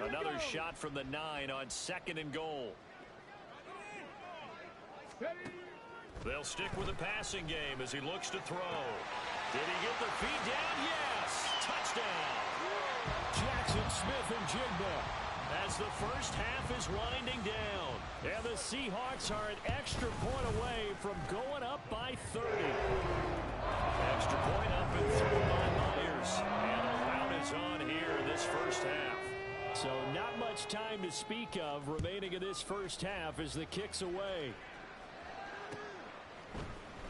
Speaker 1: Another shot from the 9 on 2nd and goal. They'll stick with the passing game as he looks to throw. Did he get the feet down? Yes! Touchdown!
Speaker 4: Jackson, Smith, and Jigba.
Speaker 1: As the first half is winding down.
Speaker 4: And the Seahawks are an extra point away from going up by 30.
Speaker 1: Extra point up and through by Myers. And a rout is on here in this first half.
Speaker 4: So not much time to speak of remaining in this first half as the kick's away.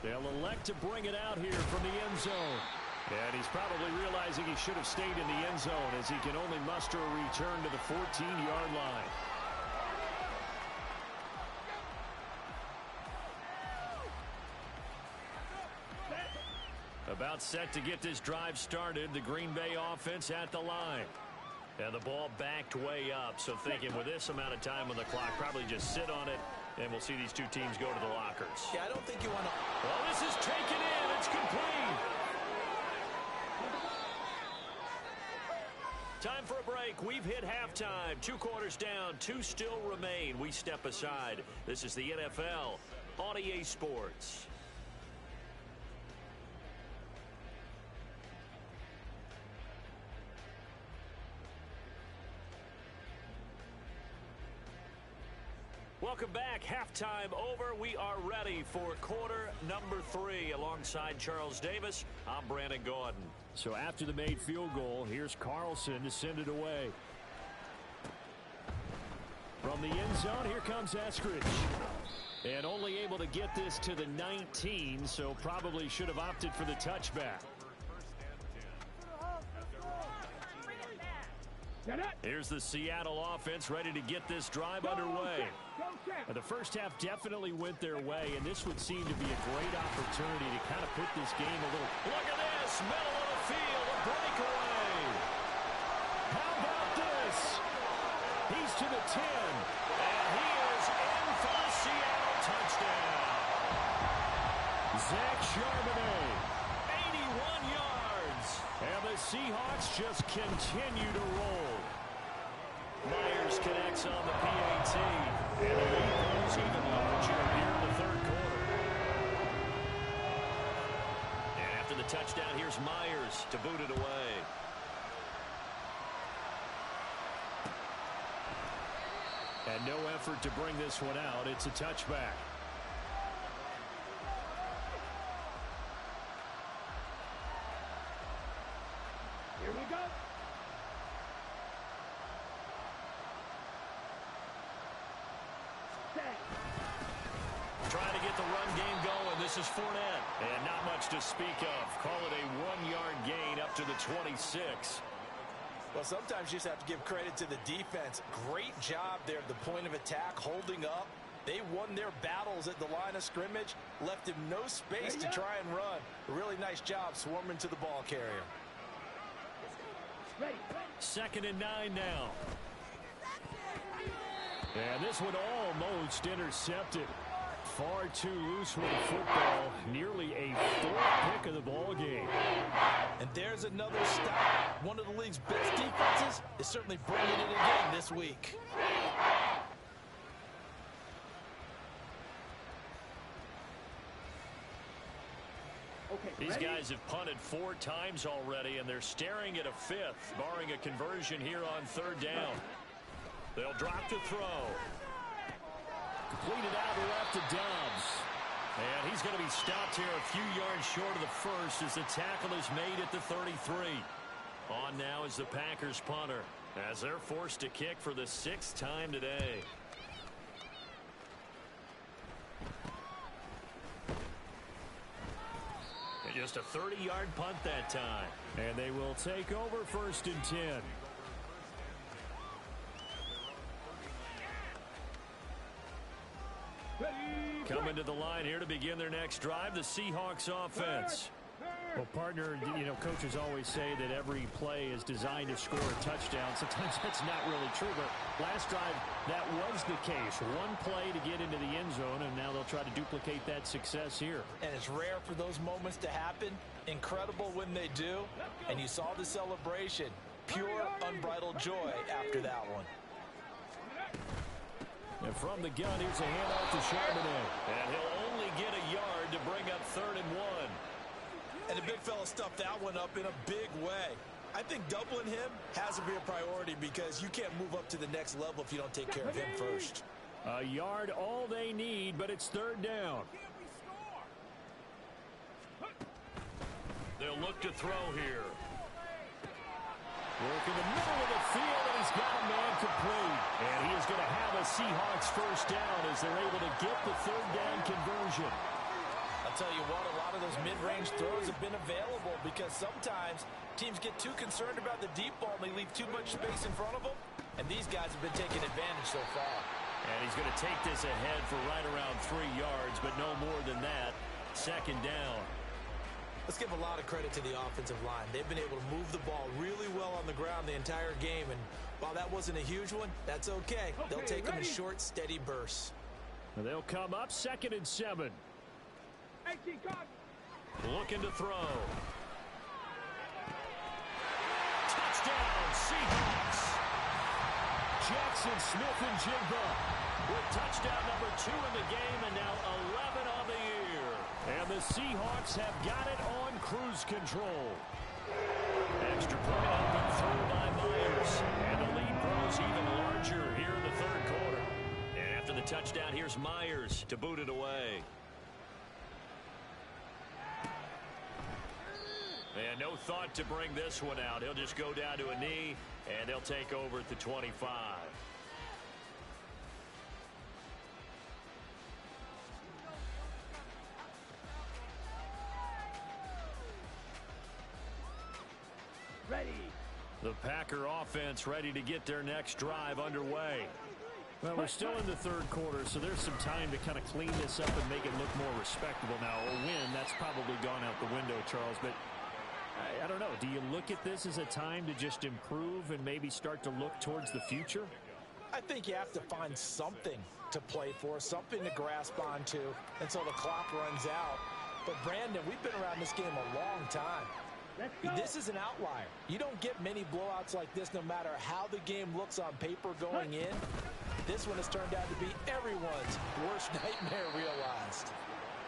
Speaker 4: They'll elect to bring it out here from the end zone. And he's probably realizing he should have stayed in the end zone as he can only muster a return to the 14-yard line. About set to get this drive started. The Green Bay offense at the line. And the ball backed way up. So thinking with this amount of time on the clock, probably just sit on it. And we'll see these two teams go to the lockers.
Speaker 3: Yeah, I don't think you want to.
Speaker 4: Well, this is taken in. It's complete. Time for a break. We've hit halftime. 2 quarters down. 2 still remain. We step aside. This is the NFL on EA Sports. Welcome back. Halftime over. We are ready for quarter number 3 alongside Charles Davis. I'm Brandon Gordon. So after the made field goal, here's Carlson to send it away. From the end zone, here comes Eskridge. And only able to get this to the 19, so probably should have opted for the touchback. Here's the Seattle offense ready to get this drive underway. The first half definitely went their way, and this would seem to be a great opportunity to kind of put this game a little... Look at this! Middle of the field, a breakaway! How about this? He's to the 10, and he is in for the Seattle touchdown. Zach Charbonnet, 81 yards, and the Seahawks just continue to roll. Myers connects on the PAT, and the lead grows even larger here in the third quarter. And after the touchdown, here's Myers to boot it away. And no effort to bring this one out. It's a touchback.
Speaker 2: Here we go.
Speaker 4: Trying to get the run game going. This is Fournette. And not much to speak of. Call it a 1-yard gain up to the 26.
Speaker 3: Well, sometimes you just have to give credit to the defense. Great job there at the point of attack, holding up. They won their battles at the line of scrimmage, left him no space to try and run. A really nice job swarming to the ball carrier.
Speaker 4: Second and 9 now. And this one almost intercepted. Far too loose with the football. Nearly a 4th pick of the ball game.
Speaker 3: And there's another stop. One of the league's best defenses is certainly bringing it again this week.
Speaker 4: These guys have punted 4 times already, and they're staring at a 5th, barring a conversion here on 3rd down. They'll drop the throw. Completed out left to Dobbs. And he's going to be stopped here a few yards short of the first as the tackle is made at the 33. On now is the Packers punter as they're forced to kick for the 6th time today. And just a 30-yard punt that time. And they will take over 1st and 10. Coming to the line here to begin their next drive, the Seahawks offense. Well, partner, you know, coaches always say that every play is designed to score a touchdown. Sometimes that's not really true, but last drive, that was the case. One play to get into the end zone, and now they'll try to duplicate that success here.
Speaker 3: And it's rare for those moments to happen. Incredible when they do. And you saw the celebration. Pure, unbridled joy after that one.
Speaker 4: And from the gun, here's a handoff to Charbonnet. And he'll only get a yard to bring up 3rd and 1.
Speaker 3: And the big fella stuffed that one up in a big way. I think doubling him has to be a priority because you can't move up to the next level if you don't take care of him first.
Speaker 4: A yard, all they need, but it's 3rd down. They'll look to throw here. Work in the middle of the field, and he's got a man complete. And he is going to have a Seahawks 1st down as they're able to get the 3rd down conversion.
Speaker 3: I'll I'll tell you what, a lot of those mid-range throws have been available because sometimes teams get too concerned about the deep ball and they leave too much space in front of them. And these guys have been taking advantage so far.
Speaker 1: And he's going to take this ahead for right around 3 yards, but no more than that. Second down.
Speaker 3: Let's give a lot of credit to the offensive line. They've been able to move the ball really well on the ground the entire game. And while that wasn't a huge one, that's okay. They'll take them in short, steady bursts.
Speaker 4: They'll come up 2nd and 7.
Speaker 1: Looking to throw. Touchdown, Seahawks. Jackson Smith-Njigba with touchdown number 2 in the game and now 11 on the year. And the Seahawks have got it on cruise control. Extra point up and through by Myers. And the lead grows even larger here in the 3rd quarter. And after the touchdown, here's Myers to boot it away. And no thought to bring this one out. He'll just go down to a knee, and they'll take over at the 25.
Speaker 2: Ready.
Speaker 1: The Packer offense ready to get their next drive underway.
Speaker 4: Well, we're still in the 3rd quarter, so there's some time to kind of clean this up and make it look more respectable. Now, a win, that's probably gone out the window, Charles, but I don't know. Do you look at this as a time to just improve and maybe start to look towards the future?
Speaker 3: I think you have to find something to play for, something to grasp onto until the clock runs out. But, Brandon, we've been around this game a long time. This is an outlier. You don't get many blowouts like this no matter how the game looks on paper going in. This one has turned out to be everyone's worst nightmare realized.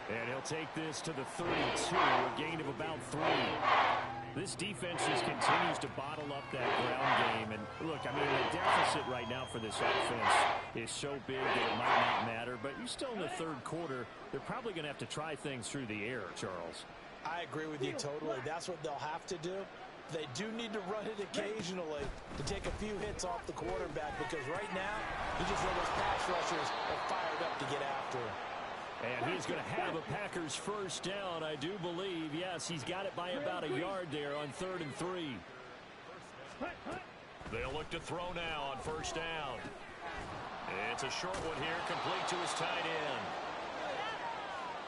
Speaker 4: And he'll take this to the 32, a gain of about 3. This defense just continues to bottle up that ground game. And look, I mean, the deficit right now for this offense is so big that it might not matter. But you're still in the 3rd quarter. They're probably going to have to try things through the air, Charles.
Speaker 3: I agree with you totally. That's what they'll have to do. They do need to run it occasionally to take a few hits off the quarterback because right now, you just know those pass rushers are fired up to get after him.
Speaker 1: And he's going to have a Packers first down, I do believe. Yes, he's got it by about a yard there on 3rd and 3. They'll look to throw now on 1st down. It's a short one here, complete to his tight end.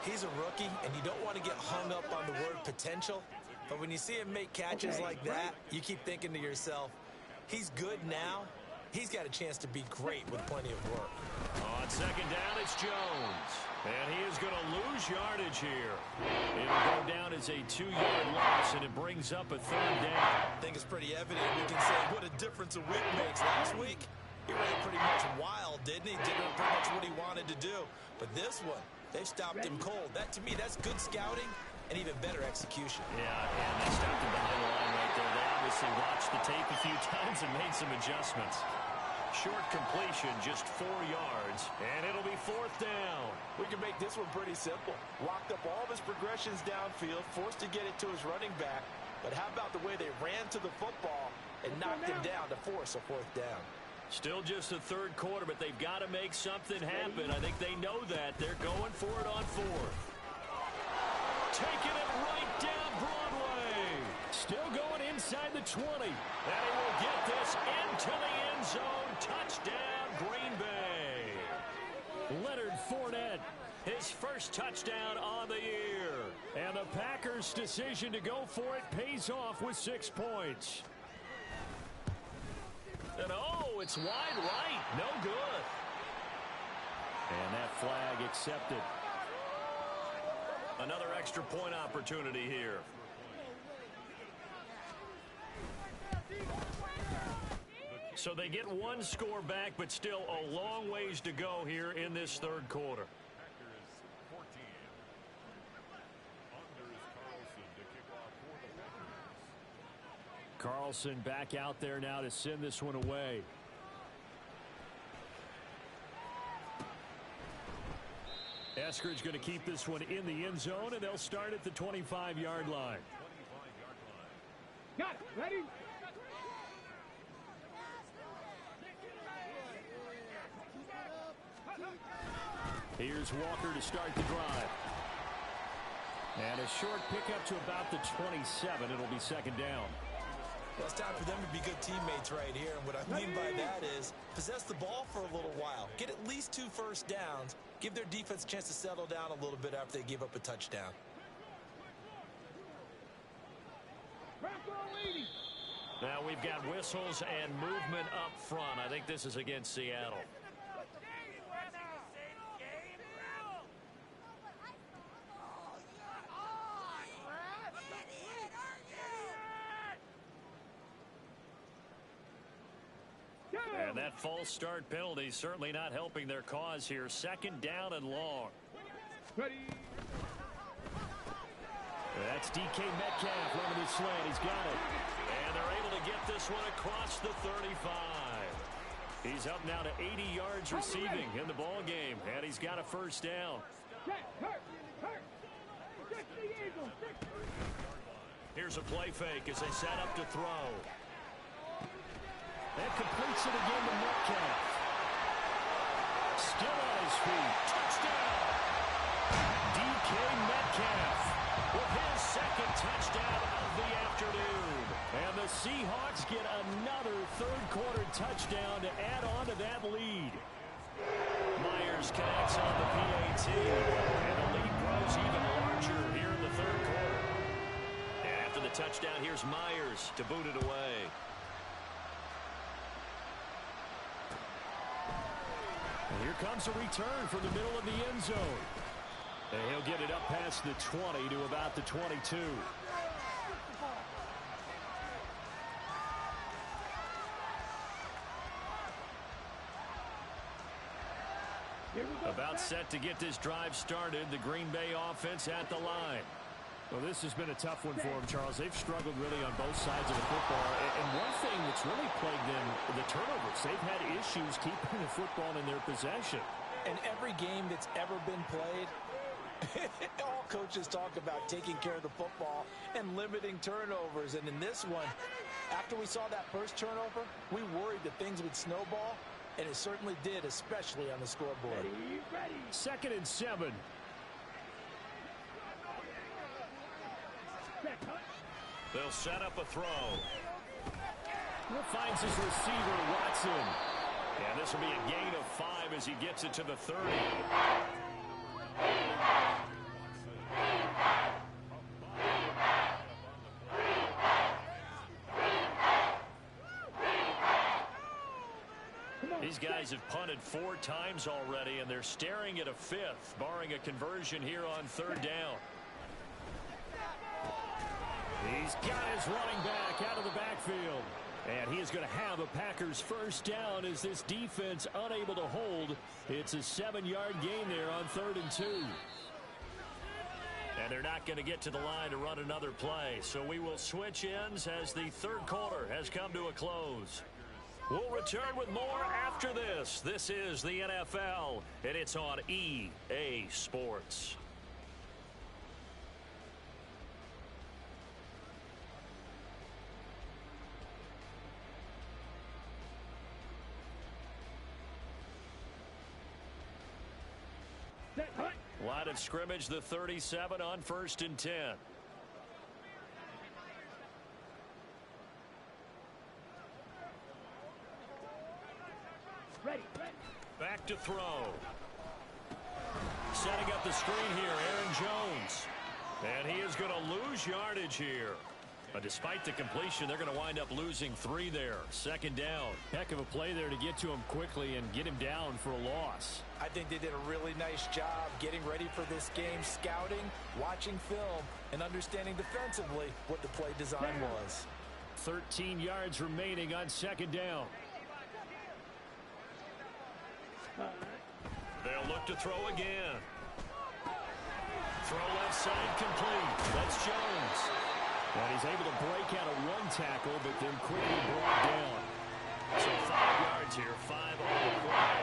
Speaker 3: He's a rookie, and you don't want to get hung up on the word potential. But when you see him make catches like that, you keep thinking to yourself, he's good now. He's got a chance to be great with plenty of work.
Speaker 1: On 2nd down, it's Jones. And he is going to lose yardage here. It'll go down as a 2-yard loss, and it brings up a 3rd down.
Speaker 3: I think it's pretty evident. We can say what a difference a week makes. Last week, he ran pretty much wild, didn't he? Did pretty much what he wanted to do. But this one, they've stopped him cold. That, to me, that's good scouting and even better execution.
Speaker 1: Yeah, and they stopped him behind the line right there. They obviously watched the tape a few times and made some adjustments. Short completion, just 4 yards, and it'll be 4th down.
Speaker 3: We can make this one pretty simple. Locked up all of his progressions downfield, forced to get it to his running back. But how about the way they ran to the football and knocked him down to force a 4th down?
Speaker 1: Still just the 3rd quarter, but they've got to make something happen. I think they know that. They're going for it on 4th. Taking it right down Broadway.
Speaker 4: Still going inside the 20.
Speaker 1: And he will get this into the end zone. Touchdown, Green Bay.
Speaker 4: Leonard Fournette,
Speaker 1: his first touchdown on the year.
Speaker 4: And the Packers' decision to go for it pays off with 6 points.
Speaker 1: And oh, it's wide right. No good.
Speaker 4: And that flag accepted.
Speaker 1: Another extra point opportunity here. So they get 1 score back, but still a long ways to go here in this 3rd quarter.
Speaker 4: Carlson back out there now to send this one away. Eskridge going to keep this one in the end zone, and they'll start at the 25-yard line.
Speaker 2: Got it. Ready?
Speaker 4: Here's Walker to start the drive. And a short pickup to about the 27. It'll be second down.
Speaker 3: Well, it's time for them to be good teammates right here. And what I mean by that is possess the ball for a little while. Get at least 2 first downs. Give their defense a chance to settle down a little bit after they give up a touchdown.
Speaker 4: Now we've got whistles and movement up front. I think this is against Seattle. And that false start penalty certainly not helping their cause here. Second down and long.
Speaker 2: Ready.
Speaker 4: That's DK Metcalf running his slant. He's got it. And they're able to get this one across the 35. He's up now to 80 yards receiving in the ball game. And he's got a first down. Here's a play fake as they set up to throw. That completes it again to Metcalf. Still on his feet. Touchdown! DK Metcalf with his second touchdown of the afternoon. And the Seahawks get another third-quarter touchdown to add on to that lead. Myers connects on the PAT. And the lead grows even larger here in the third quarter. And after the touchdown, here's Myers to boot it away. And here comes a return from the middle of the end zone. And he'll get it up past the 20 to about the 22. About set to get this drive started. The Green Bay offense at the line. Well, this has been a tough one for them, Charles. They've struggled really on both sides of the football. And one thing that's really plagued them, the turnovers. They've had issues keeping the football in their possession.
Speaker 3: And every game that's ever been played, all coaches talk about taking care of the football and limiting turnovers. And in this one, after we saw that first turnover, we worried that things would snowball. And it certainly did, especially on the scoreboard.
Speaker 2: Ready.
Speaker 4: 2nd and 7. They'll set up a throw. Finds his receiver, Watson. And this will be a gain of 5 as he gets it to the 30. These guys have punted 4 times already, and they're staring at a 5th, barring a conversion here on 3rd down. He's got his running back out of the backfield. And he is going to have a Packers first down as this defense unable to hold. It's a 7-yard gain there on 3rd and 2. And they're not going to get to the line to run another play. So we will switch ends as the third quarter has come to a close. We'll return with more after this. This is the NFL, and it's on EA Sports. Line of scrimmage, the 37 on 1st and 10.
Speaker 2: Ready.
Speaker 4: Back to throw. Setting up the screen here, Aaron Jones. And he is going to lose yardage here. But despite the completion, they're going to wind up losing 3 there. 2nd down. Heck of a play there to get to him quickly and get him down for a loss.
Speaker 3: I think they did a really nice job getting ready for this game, scouting, watching film, and understanding defensively what the play design was.
Speaker 4: 13 yards remaining on 2nd down. They'll look to throw again. Throw left side complete. That's Jones. And he's able to break out of 1 tackle, but then quickly brought down. So 5 yards here, 5 on the play.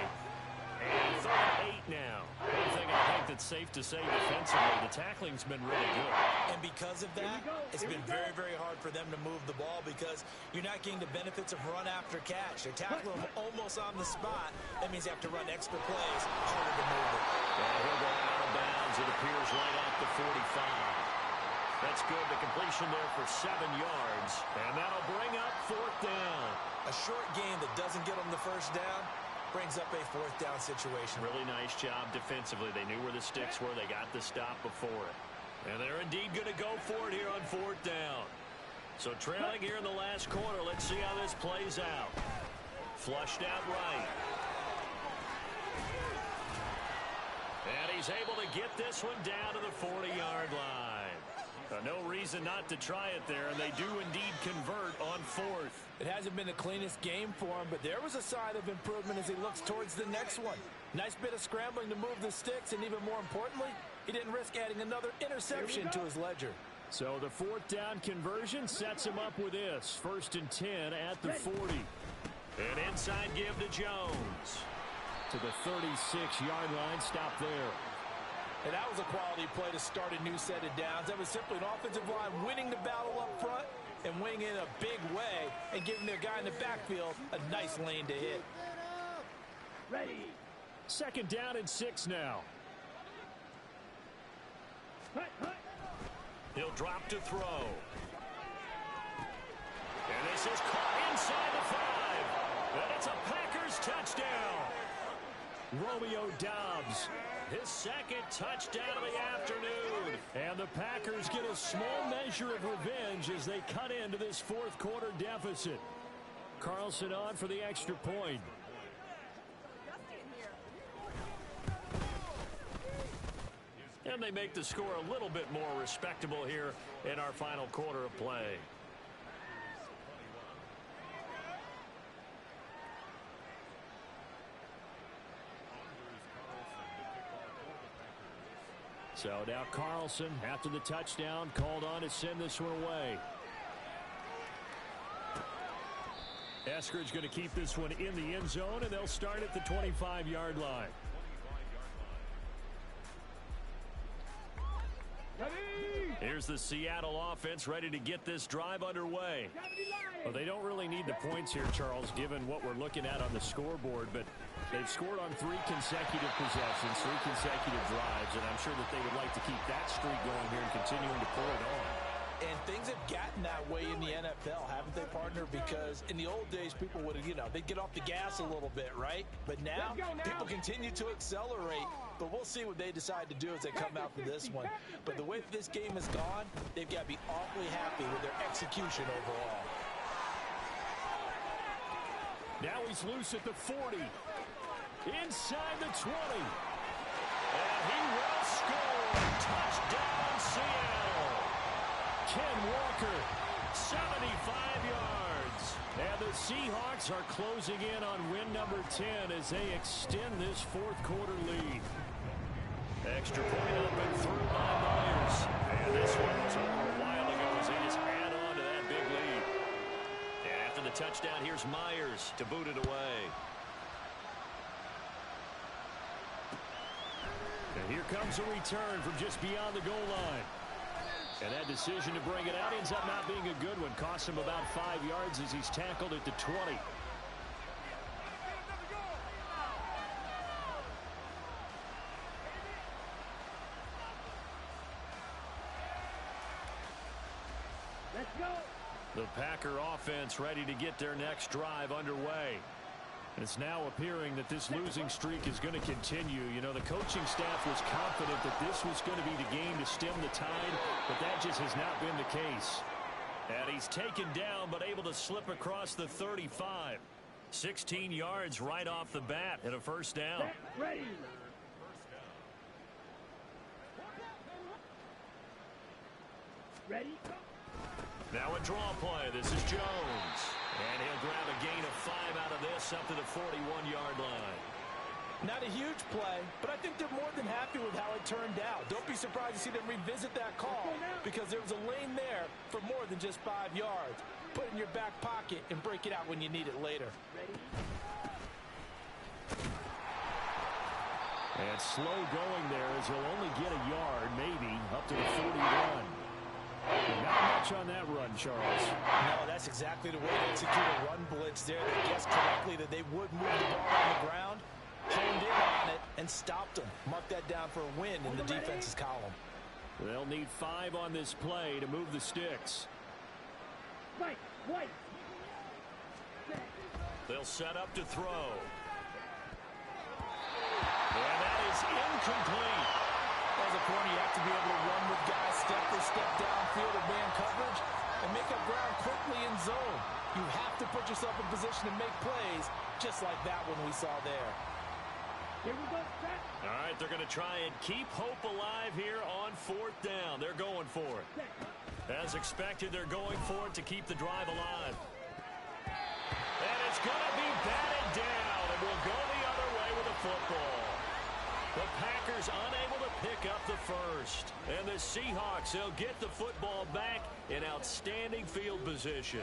Speaker 4: And 3rd and 8 now. One thing I think that's safe to say defensively, the tackling's been really good.
Speaker 3: And because of that, it's been very, very hard for them to move the ball because you're not getting the benefits of run after catch. They're tackling them almost on the spot. That means you have to run extra plays, harder to move it.
Speaker 4: And he'll go out of bounds. It appears right off the 45.
Speaker 1: That's good. The completion there for 7 yards. And that'll bring up 4th down.
Speaker 3: A short game that doesn't get them the first down brings up a 4th down situation.
Speaker 1: Really nice job defensively. They knew where the sticks were. They got the stop before it. And they're indeed going to go for it here on 4th down. So trailing here in the last quarter. Let's see how this plays out. Flushed out right. And he's able to get this one down to the 40-yard line. No reason not to try it there, and they do indeed convert on 4th.
Speaker 3: It hasn't been the cleanest game for him, but there was a sign of improvement as he looks towards the next one. Nice bit of scrambling to move the sticks, and even more importantly, he didn't risk adding another interception to his ledger.
Speaker 4: So the 4th down conversion sets him up with this. 1st and 10 at the 40.
Speaker 1: An inside give to Jones.
Speaker 4: To the 36-yard line, stop there.
Speaker 3: And that was a quality play to start a new set of downs. That was simply an offensive line winning the battle up front and winning in a big way and giving their guy in the backfield a nice lane to hit.
Speaker 2: Ready.
Speaker 4: 2nd down and 6 now.
Speaker 1: He'll drop to throw. And this is caught inside the 5. And it's a Packers touchdown.
Speaker 4: Romeo Doubs,
Speaker 1: His 2nd touchdown of the afternoon.
Speaker 4: and the Packers get a small measure of revenge as they cut into this 4th quarter deficit. Carlson on for the extra point.
Speaker 1: And they make the score a little bit more respectable here in our final quarter of play.
Speaker 4: So now Carlson, after the touchdown, called on to send this one away. Eskridge going to keep this one in the end zone, and they'll start at the 25-yard line.
Speaker 1: Here's the Seattle offense ready to get this drive underway.
Speaker 4: Well, they don't really need the points here, Charles, given what we're looking at on the scoreboard, but they've scored on 3 consecutive possessions, 3 consecutive drives, and I'm sure that they would like to keep that streak going here and continuing to pull it on.
Speaker 3: And things have gotten that way in the NFL, haven't they, partner? Because in the old days, people would, they'd get off the gas a little bit, right? But now, people continue to accelerate. But we'll see what they decide to do as they come out for this one. But the way that this game has gone, they've got to be awfully happy with their execution overall.
Speaker 4: Now he's loose at the 40. Inside the 20.
Speaker 1: And he will score. Touchdown, Seattle.
Speaker 4: Ken Walker,
Speaker 1: 75 yards.
Speaker 4: and the Seahawks are closing in on win number 10 as they extend this 4th quarter lead.
Speaker 1: Extra point up and through by Myers. And this one was over a while ago as they just add on to that big lead. And after the touchdown, here's Myers to boot it away.
Speaker 4: And here comes a return from just beyond the goal line. And that decision to bring it out ends up not being a good one. Costs him about 5 yards as he's tackled at the 20.
Speaker 2: Let's go.
Speaker 1: The Packer offense ready to get their next drive underway.
Speaker 4: It's now appearing that this losing streak is going to continue. The coaching staff was confident that this was going to be the game to stem the tide, but that just has not been the case.
Speaker 1: And he's taken down, but able to slip across the 35. 16 yards right off the bat and a 1st down.
Speaker 2: Ready. Ready.
Speaker 1: Now a draw play. This is Jones. And he'll grab a gain of 5 out of this up to the 41-yard line.
Speaker 3: Not a huge play, but I think they're more than happy with how it turned out. Don't be surprised to see them revisit that call because there was a lane there for more than just 5 yards. Put it in your back pocket and break it out when you need it later.
Speaker 4: And slow going there as he'll only get a yard, maybe, up to the 41. Not much on that run, Charles.
Speaker 3: No, that's exactly the way to execute a run blitz there. They guessed correctly that they would move the ball on the ground, honed in on it, and stopped them. Mark that down for a win in the defense's column.
Speaker 4: They'll need 5 on this play to move the sticks.
Speaker 2: Wait.
Speaker 4: They'll set up to throw. And that is incomplete.
Speaker 3: As a corner, you have to be able to run with guys step for step downfield or man coverage and make up ground quickly in zone. You have to put yourself in position to make plays, just like that one we saw there.
Speaker 2: Here we go, set.
Speaker 4: All right, they're going to try and keep hope alive here on 4th down. They're going for it. As expected, they're going for it to keep the drive alive. And it's going to be batted down, and we'll go the other way with a football. The Packers unable to pick up the first. And the Seahawks, they'll get the football back in outstanding field position.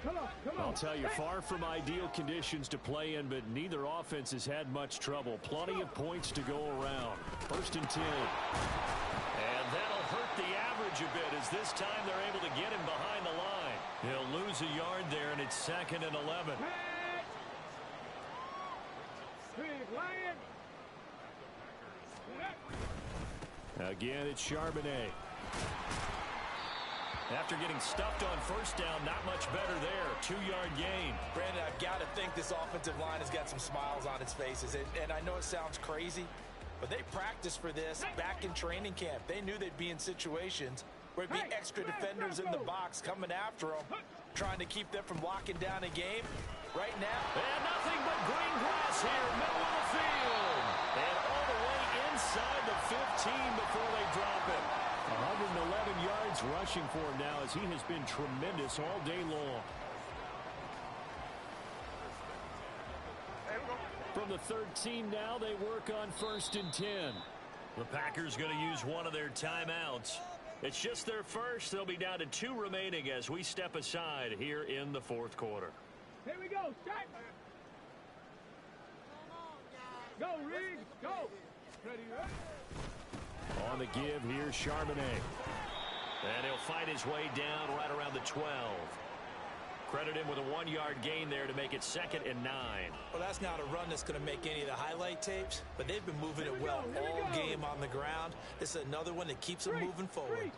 Speaker 2: Come on.
Speaker 4: I'll tell you, far from ideal conditions to play in, but neither offense has had much trouble. Plenty of points to go around. 1st and 10. And that'll hurt the average a bit, as this time they're able to get him behind the line. He'll lose a yard there, and it's 2nd and 11.
Speaker 2: Big Lion.
Speaker 4: Again, it's Charbonnet. After getting stuffed on 1st down, not much better there. 2-yard gain.
Speaker 3: Brandon, I've got to think this offensive line has got some smiles on its faces. And I know it sounds crazy, but they practiced for this back in training camp. They knew they'd be in situations where it'd be extra defenders in the box coming after them, trying to keep them from locking down a game. Right now,
Speaker 4: and nothing but green grass here, middle of the field. And all the way inside the 15 before they drop it. 111 yards rushing for him now, as he has been tremendous all day long. From the 13 now, they work on 1st and 10. The Packers going to use one of their timeouts. It's just their first. They'll be down to 2 remaining as we step aside here in the 4th quarter.
Speaker 2: Here we go, set. Go, Riggs, go. Ready, right?
Speaker 4: On the give, here's Charbonnet. And he'll fight his way down right around the 12. Credit him with a 1-yard gain there to make it 2nd and 9.
Speaker 3: Well, that's not a run that's going to make any of the highlight tapes, but they've been moving it well all game on the ground. This is another one that keeps them moving forward.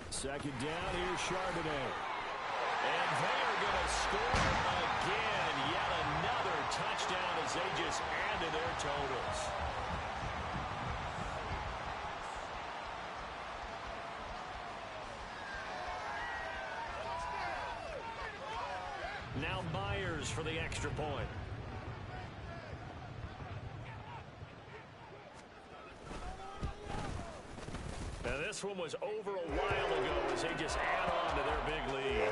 Speaker 4: 2nd down, here's Charbonnet. And they're going to score again. Yet another touchdown as they just add to their totals. Now Myers for the extra point. Now this one was over a while ago as they just add on to their big lead.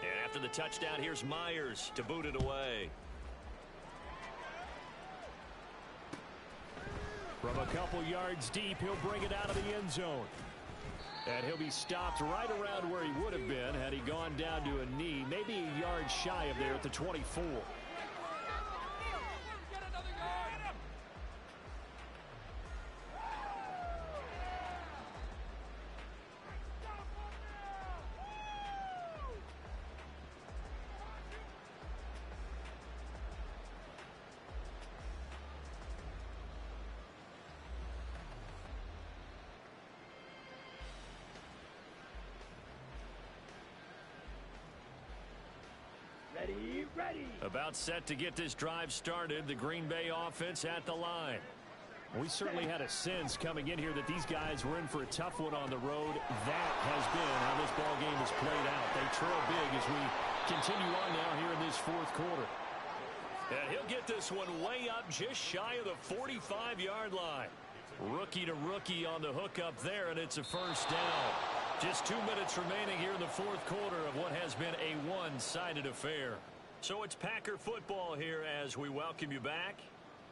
Speaker 4: And after the touchdown, here's Myers to boot it away. From a couple yards deep, he'll bring it out of the end zone. And he'll be stopped right around where he would have been had he gone down to a knee, maybe a yard shy of there at the 24.
Speaker 2: Ready.
Speaker 4: About set to get this drive started, the Green Bay offense at the line. We certainly had a sense coming in here that these guys were in for a tough one on the road. That has been how this ball game has played out. They trail big as we continue on now here in this 4th quarter. And he'll get this one way up just shy of the 45-yard line. Rookie to rookie on the hookup there, and it's a 1st down. Just 2 minutes remaining here in the 4th quarter of what has been a one-sided affair. So it's Packer football here as we welcome you back.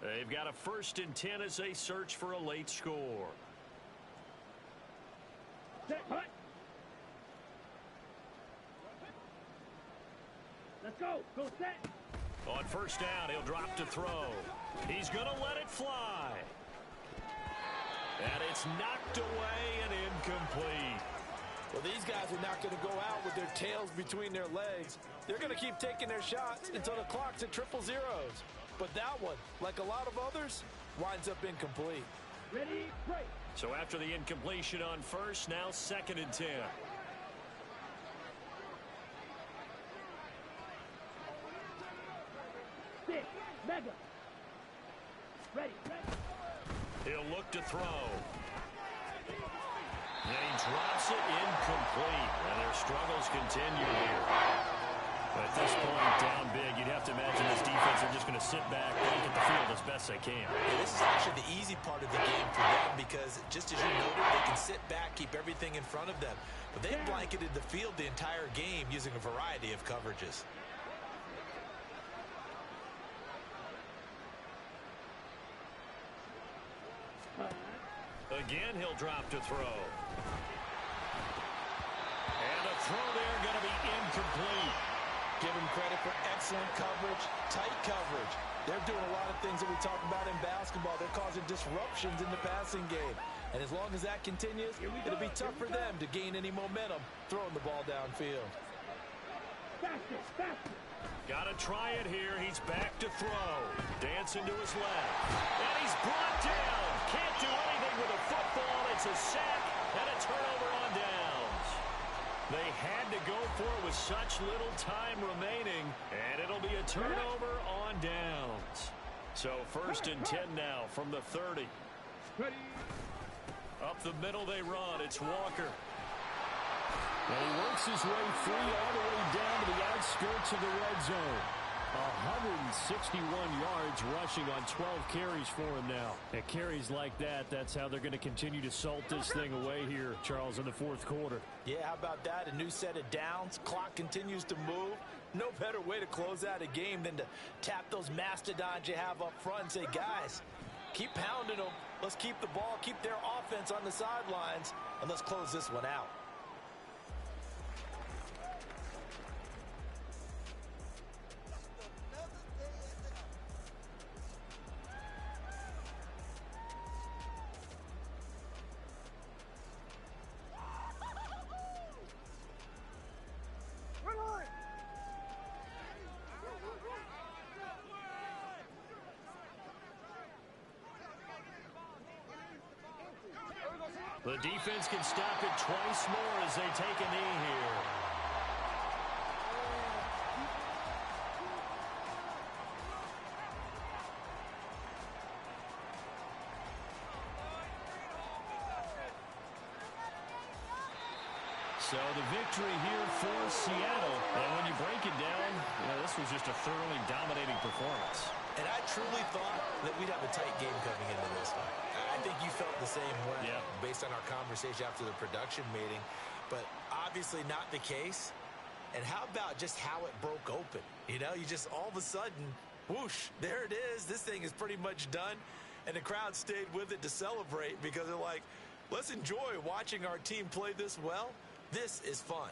Speaker 4: They've got a 1st and 10 as they search for a late score.
Speaker 2: Set, hut. Let's go. Go set.
Speaker 4: On first down, he'll drop to throw. He's going to let it fly. And it's knocked away and incomplete.
Speaker 3: Well, these guys are not going to go out with their tails between their legs. They're going to keep taking their shots until the clock's at triple zeros. But that one, like a lot of others, winds up incomplete.
Speaker 2: Ready, break.
Speaker 4: So after the incompletion on first, now 2nd and 10.
Speaker 2: Six, mega. Ready, ready.
Speaker 4: He'll look to throw. And he drops it incomplete. And their struggles continue here. At this point, down big, you'd have to imagine this defense are just going to sit back, blanket the field as best they can.
Speaker 3: Yeah, this is actually the easy part of the game for them because, just as you noted, they can sit back, keep everything in front of them. But they've blanketed the field the entire game using a variety of coverages.
Speaker 4: Again, he'll drop to throw. And a throw there going to be incomplete.
Speaker 3: Give them credit for excellent coverage, tight coverage. They're doing a lot of things that we talk about in basketball. They're causing disruptions in the passing game. And as long as that continues, it'll be tough for them to gain any momentum throwing the ball downfield.
Speaker 2: Faster, faster.
Speaker 4: Got to try it here. He's back to throw. Dancing to his left. And he's brought down. Can't do anything with a football. It's a sack and a turnover on downs. They had to go for it with such little time remaining. And it'll be a turnover on downs. So 1st and 10 now from the 30.
Speaker 2: Ready.
Speaker 4: Up the middle they run. It's Walker. And he works his way free all the way down to the outskirts of the red zone. 161 yards rushing on 12 carries for him now. And carries like that, that's how they're going to continue to salt this thing away here, Charles, in the 4th quarter.
Speaker 3: Yeah, how about that? A new set of downs. Clock continues to move. No better way to close out a game than to tap those mastodons you have up front and say, guys, keep pounding them. Let's keep the ball, keep their offense on the sidelines, and let's close this one out.
Speaker 4: The defense can stop it twice more as they take a knee here. So the victory here for Seattle. And when you break it down, this was just a thoroughly dominating performance.
Speaker 3: And I truly thought that we'd have a tight game coming into this one. I think you felt the same way based on our conversation after the production meeting. But obviously not the case. And how about just how it broke open? You know, you just all of a sudden, whoosh, there it is. This thing is pretty much done. And the crowd stayed with it to celebrate because they're like, let's enjoy watching our team play this well. This is fun.